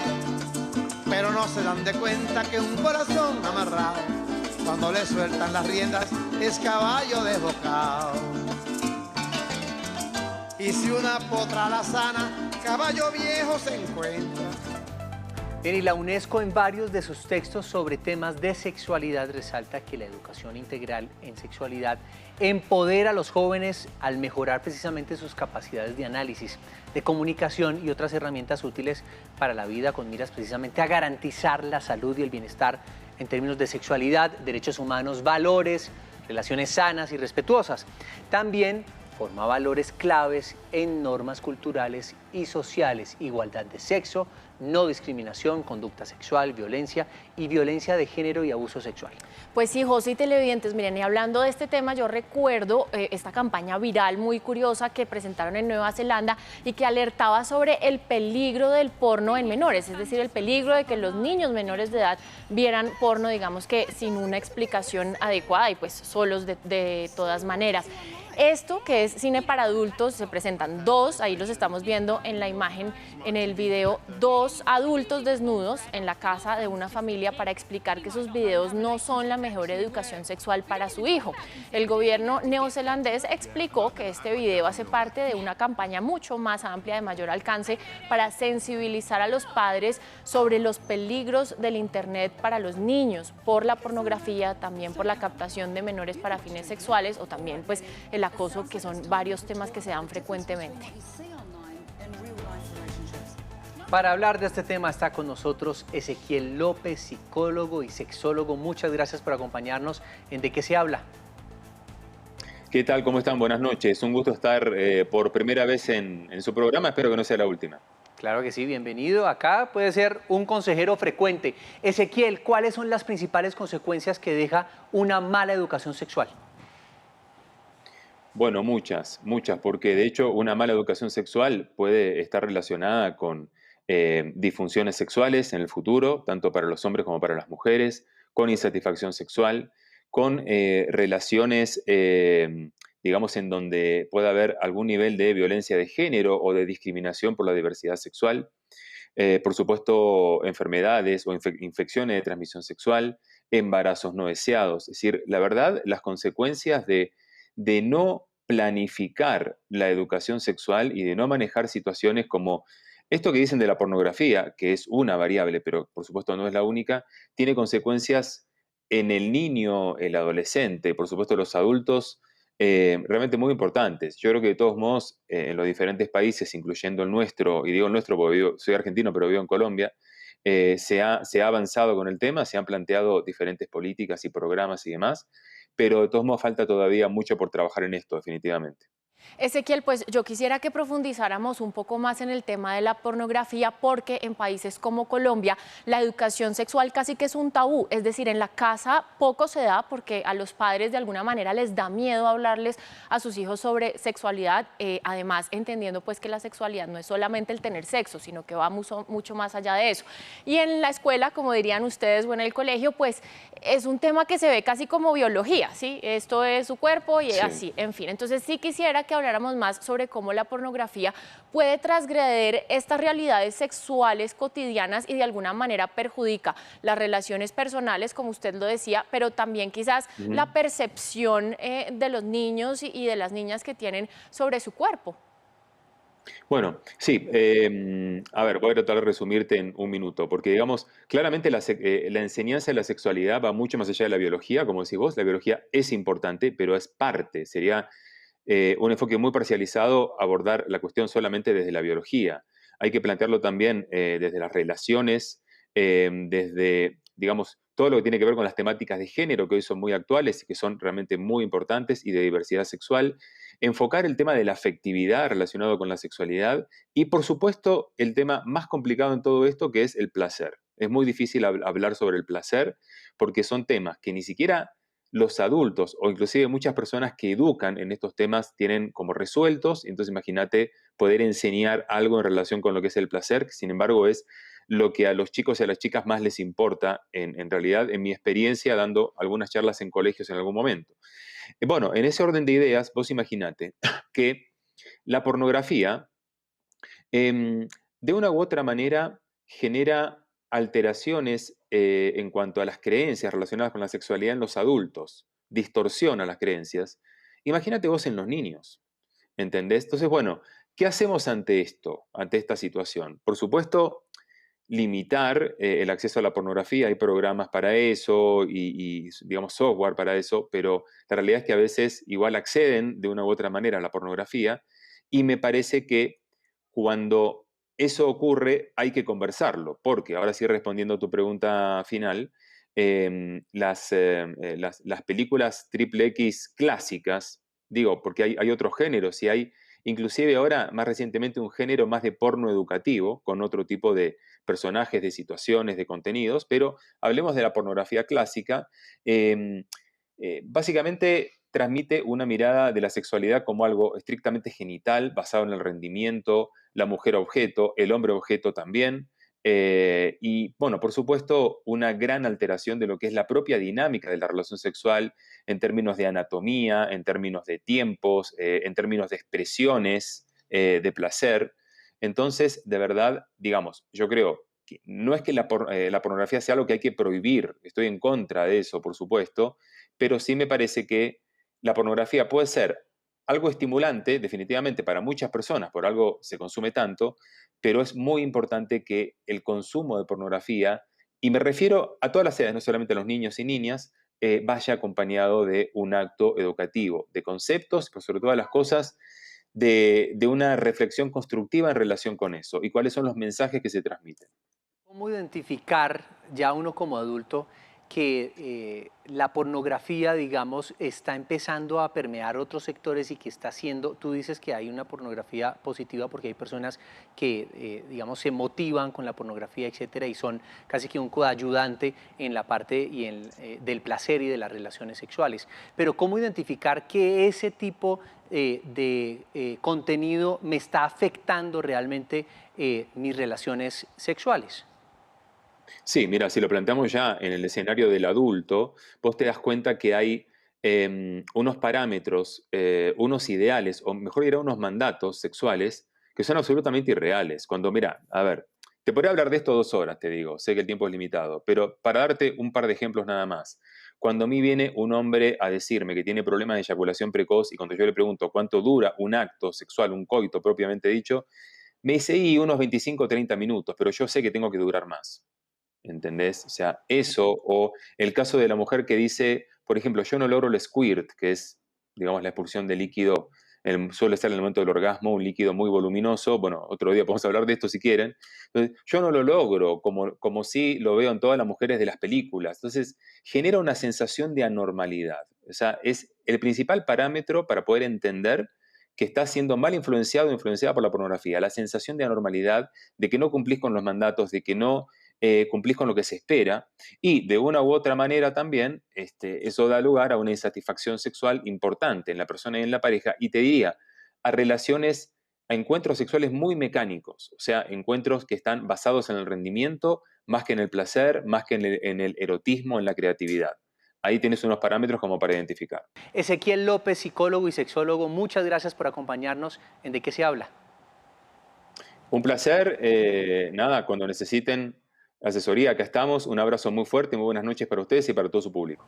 pero no se dan de cuenta que un corazón amarrado, cuando le sueltan las riendas, es caballo desbocado. Y si una potra la sana, caballo viejo se encuentra. Bien, y la UNESCO en varios de sus textos sobre temas de sexualidad resalta que la educación integral en sexualidad empodera a los jóvenes al mejorar precisamente sus capacidades de análisis, de comunicación y otras herramientas útiles para la vida, con miras precisamente a garantizar la salud y el bienestar en términos de sexualidad, derechos humanos, valores, relaciones sanas y respetuosas. También forma valores claves en normas culturales y sociales, igualdad de sexo, no discriminación, conducta sexual, violencia y violencia de género y abuso sexual. Pues sí, José y televidentes, miren, y hablando de este tema, yo recuerdo esta campaña viral muy curiosa que presentaron en Nueva Zelanda y que alertaba sobre el peligro del porno en menores, es decir, el peligro de que los niños menores de edad vieran porno, digamos que sin una explicación adecuada y pues solos de todas maneras. Esto que es cine para adultos, se presentan dos, ahí los estamos viendo en la imagen, en el video, dos adultos desnudos en la casa de una familia para explicar que esos videos no son la mejor educación sexual para su hijo. El gobierno neozelandés explicó que este video hace parte de una campaña mucho más amplia, de mayor alcance, para sensibilizar a los padres sobre los peligros del Internet para los niños, por la pornografía, también por la captación de menores para fines sexuales o también pues el acoso, que son varios temas que se dan frecuentemente. Para hablar de este tema está con nosotros Ezequiel López, psicólogo y sexólogo. Muchas gracias por acompañarnos en ¿De qué se habla? ¿Qué tal? ¿Cómo están? Buenas noches. Un gusto estar por primera vez en su programa. Espero que no sea la última. Claro que sí, bienvenido. Acá puede ser un consejero frecuente. Ezequiel, ¿cuáles son las principales consecuencias que deja una mala educación sexual? Bueno, muchas, porque de hecho una mala educación sexual puede estar relacionada con disfunciones sexuales en el futuro, tanto para los hombres como para las mujeres, con insatisfacción sexual, con relaciones, digamos, en donde pueda haber algún nivel de violencia de género o de discriminación por la diversidad sexual. Por supuesto, enfermedades o infecciones de transmisión sexual, embarazos no deseados. Es decir, la verdad, las consecuencias de no planificar la educación sexual y de no manejar situaciones como esto que dicen de la pornografía, que es una variable, pero por supuesto no es la única, tiene consecuencias en el niño, el adolescente, por supuesto los adultos, realmente muy importantes. Yo creo que de todos modos, en los diferentes países, incluyendo el nuestro, y digo el nuestro porque soy argentino, pero vivo en Colombia, se ha avanzado con el tema, se han planteado diferentes políticas y programas y demás, pero de todos modos falta todavía mucho por trabajar en esto, definitivamente. Ezequiel, pues yo quisiera que profundizáramos un poco más en el tema de la pornografía, porque en países como Colombia la educación sexual casi que es un tabú, es decir, en la casa poco se da porque a los padres de alguna manera les da miedo hablarles a sus hijos sobre sexualidad, además entendiendo pues que la sexualidad no es solamente el tener sexo, sino que va mucho más allá de eso. Y en la escuela, como dirían ustedes, o en el colegio, pues es un tema que se ve casi como biología, ¿sí? Esto es su cuerpo y así, en fin. Entonces sí quisiera que habláramos más sobre cómo la pornografía puede transgreder estas realidades sexuales cotidianas y de alguna manera perjudica las relaciones personales, como usted lo decía, pero también quizás la percepción de los niños y de las niñas que tienen sobre su cuerpo. Bueno, sí, a ver, voy a tratar de resumirte en un minuto, porque digamos, claramente la enseñanza de la sexualidad va mucho más allá de la biología, como decís vos, la biología es importante, pero es parte, sería un enfoque muy parcializado abordar la cuestión solamente desde la biología. Hay que plantearlo también desde las relaciones, desde, digamos, todo lo que tiene que ver con las temáticas de género, que hoy son muy actuales y que son realmente muy importantes, y de diversidad sexual. Enfocar el tema de la afectividad relacionado con la sexualidad y, por supuesto, el tema más complicado en todo esto, que es el placer. Es muy difícil hablar sobre el placer porque son temas que ni siquiera los adultos o inclusive muchas personas que educan en estos temas tienen como resueltos. Entonces imagínate poder enseñar algo en relación con lo que es el placer, que sin embargo es lo que a los chicos y a las chicas más les importa en realidad, en mi experiencia dando algunas charlas en colegios en algún momento. Bueno, en ese orden de ideas, vos imaginate que la pornografía de una u otra manera genera alteraciones en cuanto a las creencias relacionadas con la sexualidad en los adultos, distorsiona las creencias. Imagínate vos en los niños, ¿entendés? Entonces, bueno, ¿qué hacemos ante esto, ante esta situación? Por supuesto, limitar el acceso a la pornografía, hay programas para eso y, digamos, software para eso, pero la realidad es que a veces igual acceden de una u otra manera a la pornografía y me parece que cuando eso ocurre hay que conversarlo, porque ahora sí respondiendo a tu pregunta final, las películas triple X clásicas, digo, porque hay otros géneros y hay inclusive ahora más recientemente un género más de porno educativo, con otro tipo de personajes, de situaciones, de contenidos, pero hablemos de la pornografía clásica. Básicamente transmite una mirada de la sexualidad como algo estrictamente genital, basado en el rendimiento, la mujer objeto, el hombre objeto también, Y bueno, por supuesto, una gran alteración de lo que es la propia dinámica de la relación sexual en términos de anatomía, en términos de tiempos, en términos de expresiones de placer. Entonces, de verdad, digamos, yo creo que no es que la pornografía sea algo que hay que prohibir, estoy en contra de eso, por supuesto, pero sí me parece que la pornografía puede ser algo estimulante, definitivamente, para muchas personas, por algo se consume tanto, pero es muy importante que el consumo de pornografía, y me refiero a todas las edades, no solamente a los niños y niñas, vaya acompañado de un acto educativo, de conceptos, pero sobre todas las cosas, de una reflexión constructiva en relación con eso y cuáles son los mensajes que se transmiten. ¿Cómo identificar ya uno como adulto que la pornografía, digamos, está empezando a permear otros sectores y que está haciendo, tú dices que hay una pornografía positiva porque hay personas que, digamos, se motivan con la pornografía, etcétera, y son casi que un coayudante en la parte del placer y de las relaciones sexuales. Pero ¿cómo identificar que ese tipo de contenido me está afectando realmente mis relaciones sexuales? Sí, mira, si lo planteamos ya en el escenario del adulto, vos te das cuenta que hay unos parámetros, unos ideales, o mejor dirá, unos mandatos sexuales que son absolutamente irreales. Cuando, mira, a ver, te podría hablar de esto 2 horas, te digo, sé que el tiempo es limitado, pero para darte un par de ejemplos nada más. Cuando a mí viene un hombre a decirme que tiene problemas de eyaculación precoz y cuando yo le pregunto cuánto dura un acto sexual, un coito propiamente dicho, me dice, y unos 25 o 30 minutos, pero yo sé que tengo que durar más. ¿Entendés? O sea, eso, o el caso de la mujer que dice, por ejemplo, yo no logro el squirt, que es, digamos, la expulsión de líquido, suele ser en el momento del orgasmo, un líquido muy voluminoso, bueno, otro día podemos hablar de esto si quieren. Entonces, yo no lo logro, como sí lo veo en todas las mujeres de las películas. Entonces, genera una sensación de anormalidad. O sea, es el principal parámetro para poder entender que estás siendo mal influenciado o influenciada por la pornografía, la sensación de anormalidad, de que no cumplís con los mandatos, de que no cumplís con lo que se espera y de una u otra manera también eso da lugar a una insatisfacción sexual importante en la persona y en la pareja y te diría a relaciones, a encuentros sexuales muy mecánicos, o sea, encuentros que están basados en el rendimiento más que en el placer, más que en el erotismo, en la creatividad. Ahí tienes unos parámetros como para identificar. Ezequiel López, psicólogo y sexólogo, muchas gracias por acompañarnos en ¿De qué se habla? Un placer, nada, cuando necesiten asesoría, acá estamos. Un abrazo muy fuerte, muy buenas noches para ustedes y para todo su público.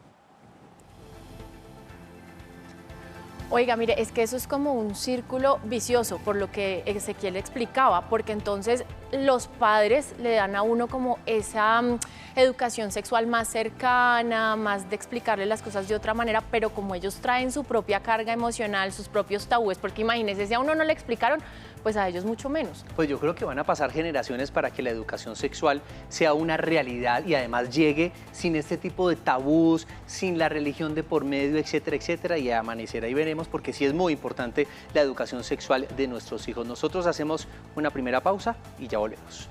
Oiga, mire, es que eso es como un círculo vicioso, por lo que Ezequiel explicaba, porque entonces los padres le dan a uno como esa educación sexual más cercana, más de explicarle las cosas de otra manera, pero como ellos traen su propia carga emocional, sus propios tabúes, porque imagínense, si a uno no le explicaron, pues a ellos mucho menos. Pues yo creo que van a pasar generaciones para que la educación sexual sea una realidad y además llegue sin este tipo de tabús, sin la religión de por medio, etcétera, etcétera, y a amanecer ahí veremos, porque sí es muy importante la educación sexual de nuestros hijos. Nosotros hacemos una primera pausa y ya volvemos.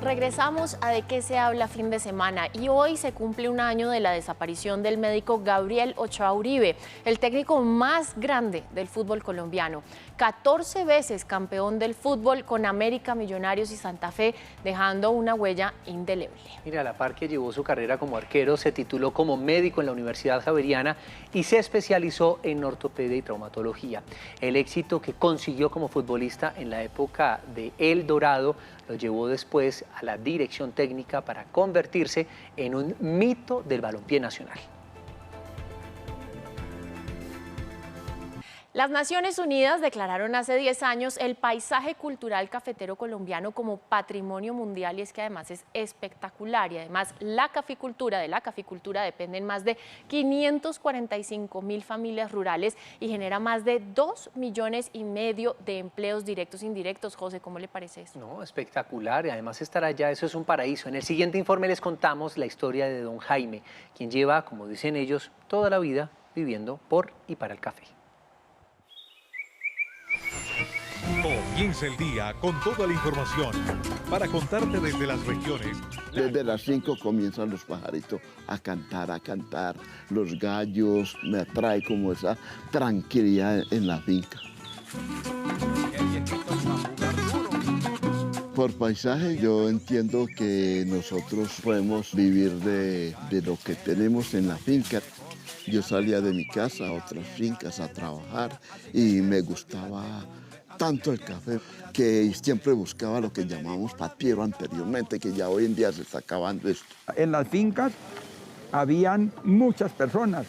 Regresamos a De qué se habla fin de semana y hoy se cumple un año de la desaparición del médico Gabriel Ochoa Uribe, el técnico más grande del fútbol colombiano. 14 veces campeón del fútbol con América, Millonarios y Santa Fe, dejando una huella indeleble. Mira, a la par que llevó su carrera como arquero, se tituló como médico en la Universidad Javeriana y se especializó en ortopedia y traumatología. El éxito que consiguió como futbolista en la época de El Dorado lo llevó después a la dirección técnica para convertirse en un mito del balompié nacional. Las Naciones Unidas declararon hace 10 años el paisaje cultural cafetero colombiano como patrimonio mundial y es que además es espectacular y además de la caficultura dependen más de 545.000 familias rurales y genera más de 2,5 millones de empleos directos e indirectos. José, ¿cómo le parece eso? No, espectacular y además estar allá, eso es un paraíso. En el siguiente informe les contamos la historia de don Jaime, quien lleva, como dicen ellos, toda la vida viviendo por y para el café. Comienza el día con toda la información para contarte desde las regiones. Desde las 5 comienzan los pajaritos a cantar. Los gallos, me atrae como esa tranquilidad en la finca. Por paisaje yo entiendo que nosotros podemos vivir de lo que tenemos en la finca. Yo salía de mi casa a otras fincas a trabajar y me gustaba tanto el café que siempre buscaba lo que llamamos patiero anteriormente, que ya hoy en día se está acabando esto. En las fincas habían muchas personas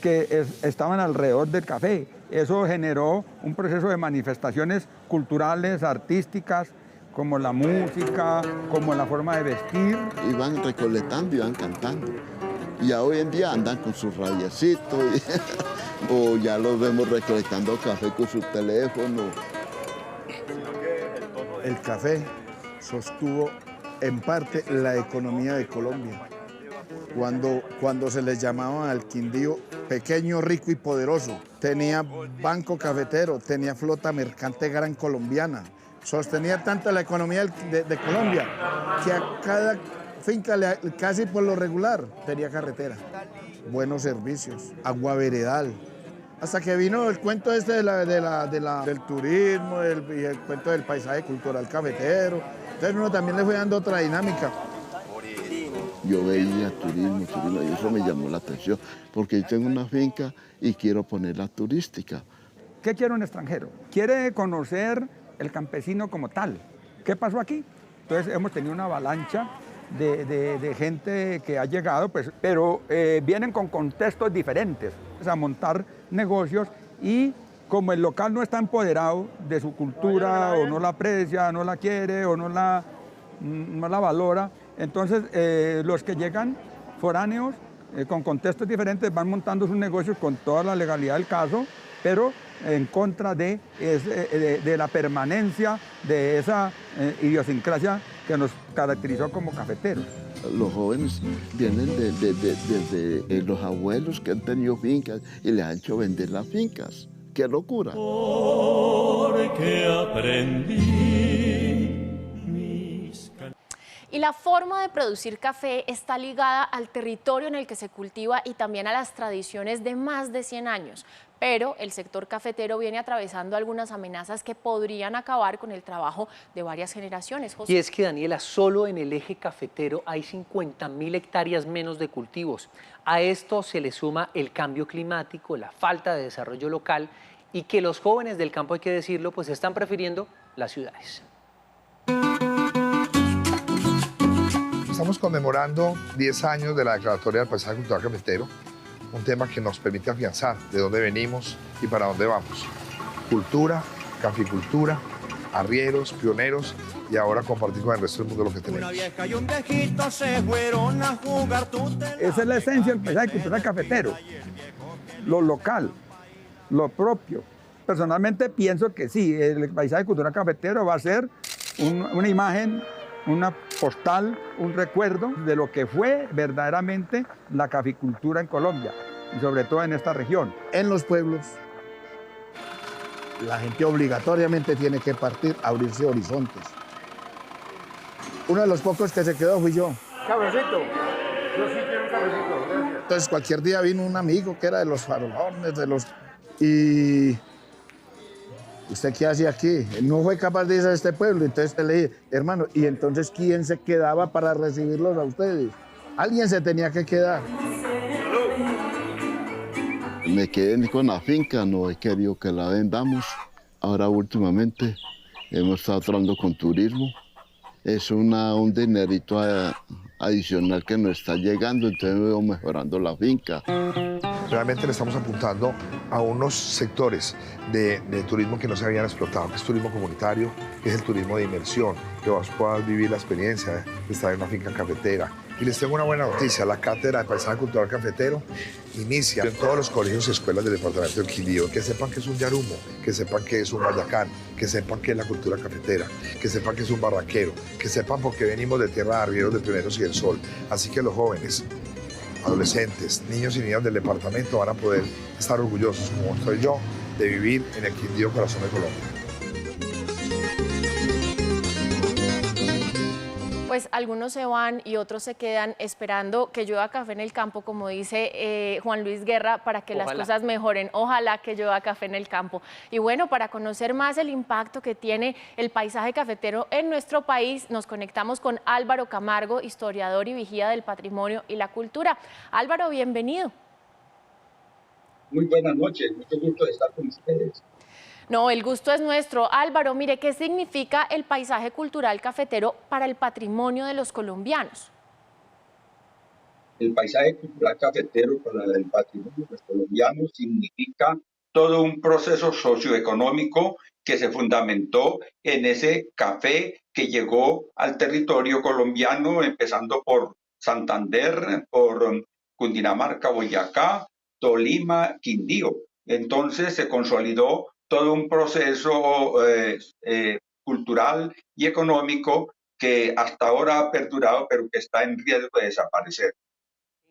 que estaban alrededor del café. Eso generó un proceso de manifestaciones culturales, artísticas, como la música, como la forma de vestir. Iban recolectando, iban cantando. Ya hoy en día andan con sus radiecitos o ya los vemos recolectando café con su teléfono. El café sostuvo en parte la economía de Colombia. Cuando se les llamaba al Quindío pequeño, rico y poderoso, tenía banco cafetero, tenía flota mercante gran colombiana. Sostenía tanto la economía de Colombia que a cada finca casi por lo regular tenía carretera, buenos servicios, agua veredal. Hasta que vino el cuento este del turismo y el cuento del paisaje cultural cafetero. Entonces uno también le fue dando otra dinámica. Yo veía turismo y eso me llamó la atención porque yo tengo una finca y quiero ponerla turística. ¿Qué quiere un extranjero? Quiere conocer el campesino como tal. ¿Qué pasó aquí? Entonces hemos tenido una avalancha de gente que ha llegado, pues, pero vienen con contextos diferentes, o sea, montar negocios y como el local no está empoderado de su cultura o no la aprecia, no la quiere o no la valora, entonces los que llegan foráneos con contextos diferentes van montando sus negocios con toda la legalidad del caso, pero en contra de la permanencia de esa idiosincrasia que nos caracterizó como cafeteros. Los jóvenes vienen desde los abuelos que han tenido fincas y les han hecho vender las fincas. ¡Qué locura! Porque aprendí. Y la forma de producir café está ligada al territorio en el que se cultiva y también a las tradiciones de más de 100 años. Pero el sector cafetero viene atravesando algunas amenazas que podrían acabar con el trabajo de varias generaciones. José. Y es que, Daniela, solo en el eje cafetero hay 50.000 hectáreas menos de cultivos. A esto se le suma el cambio climático, la falta de desarrollo local y que los jóvenes del campo, hay que decirlo, pues están prefiriendo las ciudades. Estamos conmemorando 10 años de la Declaratoria del Paisaje Cultural Cafetero, un tema que nos permite afianzar de dónde venimos y para dónde vamos. Cultura, caficultura, arrieros, pioneros y ahora compartir con el resto del mundo lo que tenemos. Una vieja y un viejito se fueron a jugar tutela. Esa es la esencia del paisaje cultural cafetero, lo local, lo propio. Personalmente pienso que sí, el paisaje cultural cafetero va a ser una imagen, una postal, un recuerdo de lo que fue verdaderamente la caficultura en Colombia y sobre todo en esta región. En los pueblos, la gente obligatoriamente tiene que partir, abrirse horizontes. Uno de los pocos que se quedó fui yo. Cabecito, yo sí quiero un cabecito, gracias. Entonces cualquier día vino un amigo que era de los farolones, y ¿usted qué hacía aquí? No fue capaz de irse a este pueblo. Entonces le dije, hermano, ¿y entonces quién se quedaba para recibirlos a ustedes? Alguien se tenía que quedar. Me quedé con la finca, no he querido que la vendamos. Ahora últimamente hemos estado tratando con turismo. Es un dinerito adicional que nos está llegando, entonces veo mejorando la finca. Realmente le estamos apuntando a unos sectores de turismo que no se habían explotado, que es turismo comunitario, que es el turismo de inmersión, que vos puedas vivir la experiencia de estar en una finca cafetera. Y les tengo una buena noticia, la Cátedra de Paisaje Cultural Cafetero inicia en todos los colegios y escuelas del departamento del Quindío, que sepan que es un yarumo, que sepan que es un guayacán, que sepan que es la cultura cafetera, que sepan que es un barranquero, que sepan por qué venimos de tierra de arrieros, de pioneros y del sol. Así que los jóvenes, adolescentes, niños y niñas del departamento van a poder estar orgullosos, como estoy yo, de vivir en el Quindío, corazón de Colombia. Pues algunos se van y otros se quedan esperando que llueva café en el campo, como dice Juan Luis Guerra, para que las cosas mejoren. Ojalá que llueva café en el campo. Y bueno, para conocer más el impacto que tiene el paisaje cafetero en nuestro país, nos conectamos con Álvaro Camargo, historiador y vigía del patrimonio y la cultura. Álvaro, bienvenido. Muy buenas noches, mucho gusto de estar con ustedes. No, el gusto es nuestro. Álvaro, mire, ¿qué significa el paisaje cultural cafetero para el patrimonio de los colombianos? El paisaje cultural cafetero para el patrimonio de los colombianos significa todo un proceso socioeconómico que se fundamentó en ese café que llegó al territorio colombiano, empezando por Santander, por Cundinamarca, Boyacá, Tolima, Quindío. Entonces se consolidó todo un proceso cultural y económico que hasta ahora ha perdurado, pero que está en riesgo de desaparecer.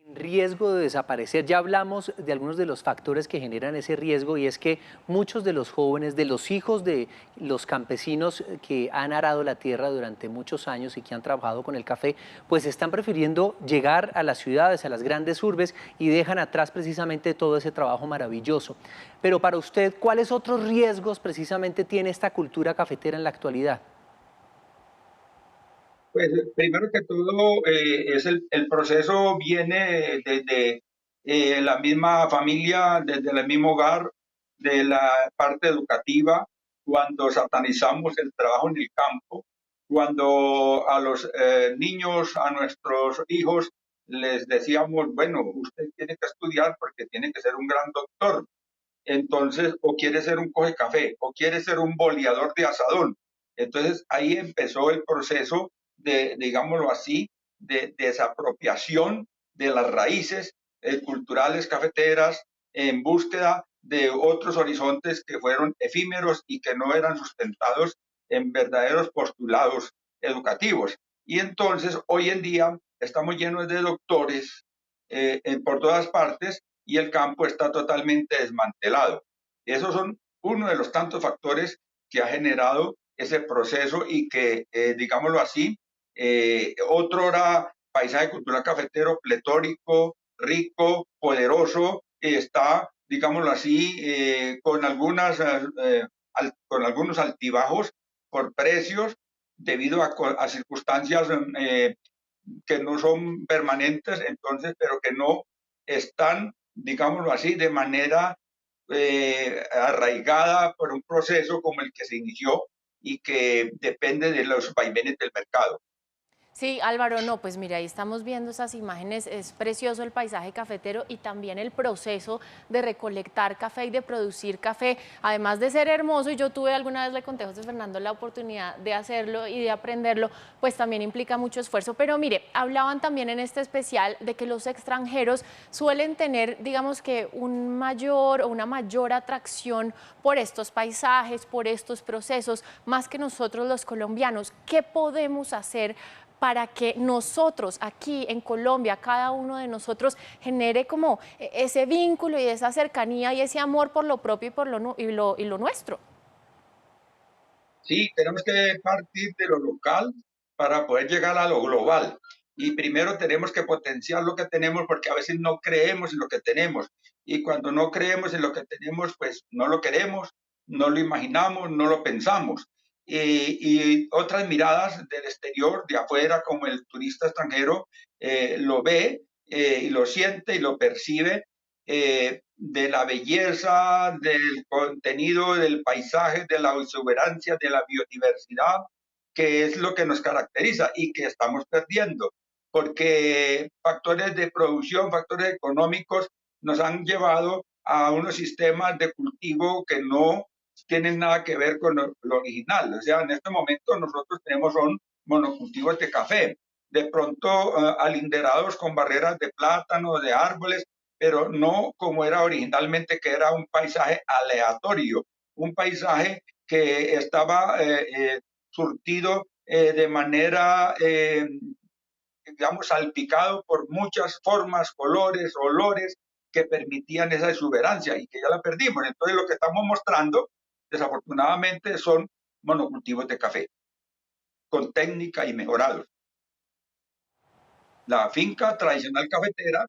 En riesgo de desaparecer, ya hablamos de algunos de los factores que generan ese riesgo, y es que muchos de los jóvenes, de los hijos de los campesinos que han arado la tierra durante muchos años y que han trabajado con el café, pues están prefiriendo llegar a las ciudades, a las grandes urbes, y dejan atrás precisamente todo ese trabajo maravilloso. Pero para usted, ¿cuáles otros riesgos precisamente tiene esta cultura cafetera en la actualidad? Pues primero que todo, el proceso viene desde la misma familia, desde el mismo hogar, de la parte educativa, cuando satanizamos el trabajo en el campo, cuando a los niños, a nuestros hijos, les decíamos, bueno, usted tiene que estudiar porque tiene que ser un gran doctor. Entonces, o quiere ser un coge café, o quiere ser un boleador de asadón. Entonces, ahí empezó el proceso de, digámoslo así, de desapropiación de las raíces culturales cafeteras en búsqueda de otros horizontes que fueron efímeros y que no eran sustentados en verdaderos postulados educativos. Y entonces, hoy en día, estamos llenos de doctores por todas partes y el campo está totalmente desmantelado. Esos son uno de los tantos factores que ha generado ese proceso y que, digámoslo así, otrora paisaje cultural cafetero pletórico, rico, poderoso, está, digámoslo así, con algunos altibajos por precios debido a circunstancias que no son permanentes, entonces, pero que no están, digámoslo así, de manera arraigada por un proceso como el que se inició y que depende de los vaivenes del mercado. Sí, Álvaro, no, pues mira, ahí estamos viendo esas imágenes, es precioso el paisaje cafetero y también el proceso de recolectar café y de producir café, además de ser hermoso, y yo tuve alguna vez, le conté a José Fernando, la oportunidad de hacerlo y de aprenderlo, pues también implica mucho esfuerzo. Pero mire, hablaban también en este especial de que los extranjeros suelen tener, digamos que un mayor o una mayor atracción por estos paisajes, por estos procesos, más que nosotros los colombianos. ¿Qué podemos hacer para que nosotros aquí en Colombia, cada uno de nosotros genere como ese vínculo y esa cercanía y ese amor por lo propio y por lo nuestro? Sí, tenemos que partir de lo local para poder llegar a lo global. Y primero tenemos que potenciar lo que tenemos, porque a veces no creemos en lo que tenemos. Y cuando no creemos en lo que tenemos, pues no lo queremos, no lo imaginamos, no lo pensamos. Y otras miradas del exterior, de afuera, como el turista extranjero, lo ve y lo siente y lo percibe, de la belleza, del contenido, del paisaje, de la exuberancia, de la biodiversidad, que es lo que nos caracteriza y que estamos perdiendo, porque factores de producción, factores económicos nos han llevado a unos sistemas de cultivo que no tienen nada que ver con lo original. O sea, en este momento nosotros tenemos monocultivos de café, de pronto alinderados con barreras de plátano, de árboles, pero no como era originalmente, que era un paisaje aleatorio, un paisaje que estaba surtido de manera, digamos, salpicado por muchas formas, colores, olores que permitían esa exuberancia y que ya la perdimos. Entonces lo que estamos mostrando, desafortunadamente, son monocultivos de café, con técnica y mejorados. La finca tradicional cafetera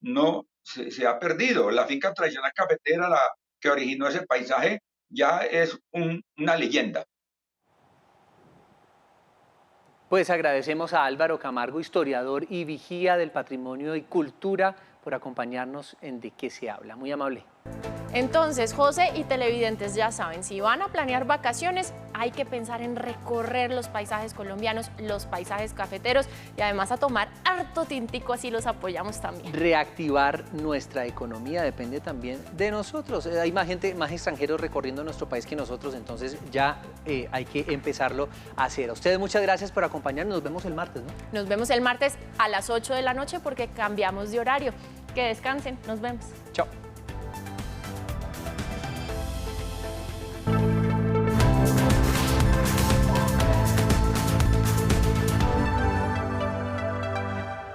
no se ha perdido. La finca tradicional cafetera, la que originó ese paisaje, ya es una leyenda. Pues agradecemos a Álvaro Camargo, historiador y vigía del patrimonio y cultura, por acompañarnos en De Qué se habla. Muy amable. Entonces, José y televidentes ya saben, si van a planear vacaciones, hay que pensar en recorrer los paisajes colombianos, los paisajes cafeteros y además a tomar harto tintico, así los apoyamos también. Reactivar nuestra economía depende también de nosotros. Hay más gente, más extranjeros recorriendo nuestro país que nosotros, entonces ya hay que empezarlo a hacer. A ustedes muchas gracias por acompañarnos. Nos vemos el martes, ¿no? Nos vemos el martes a las 8 de la noche porque cambiamos de horario. Que descansen. Nos vemos.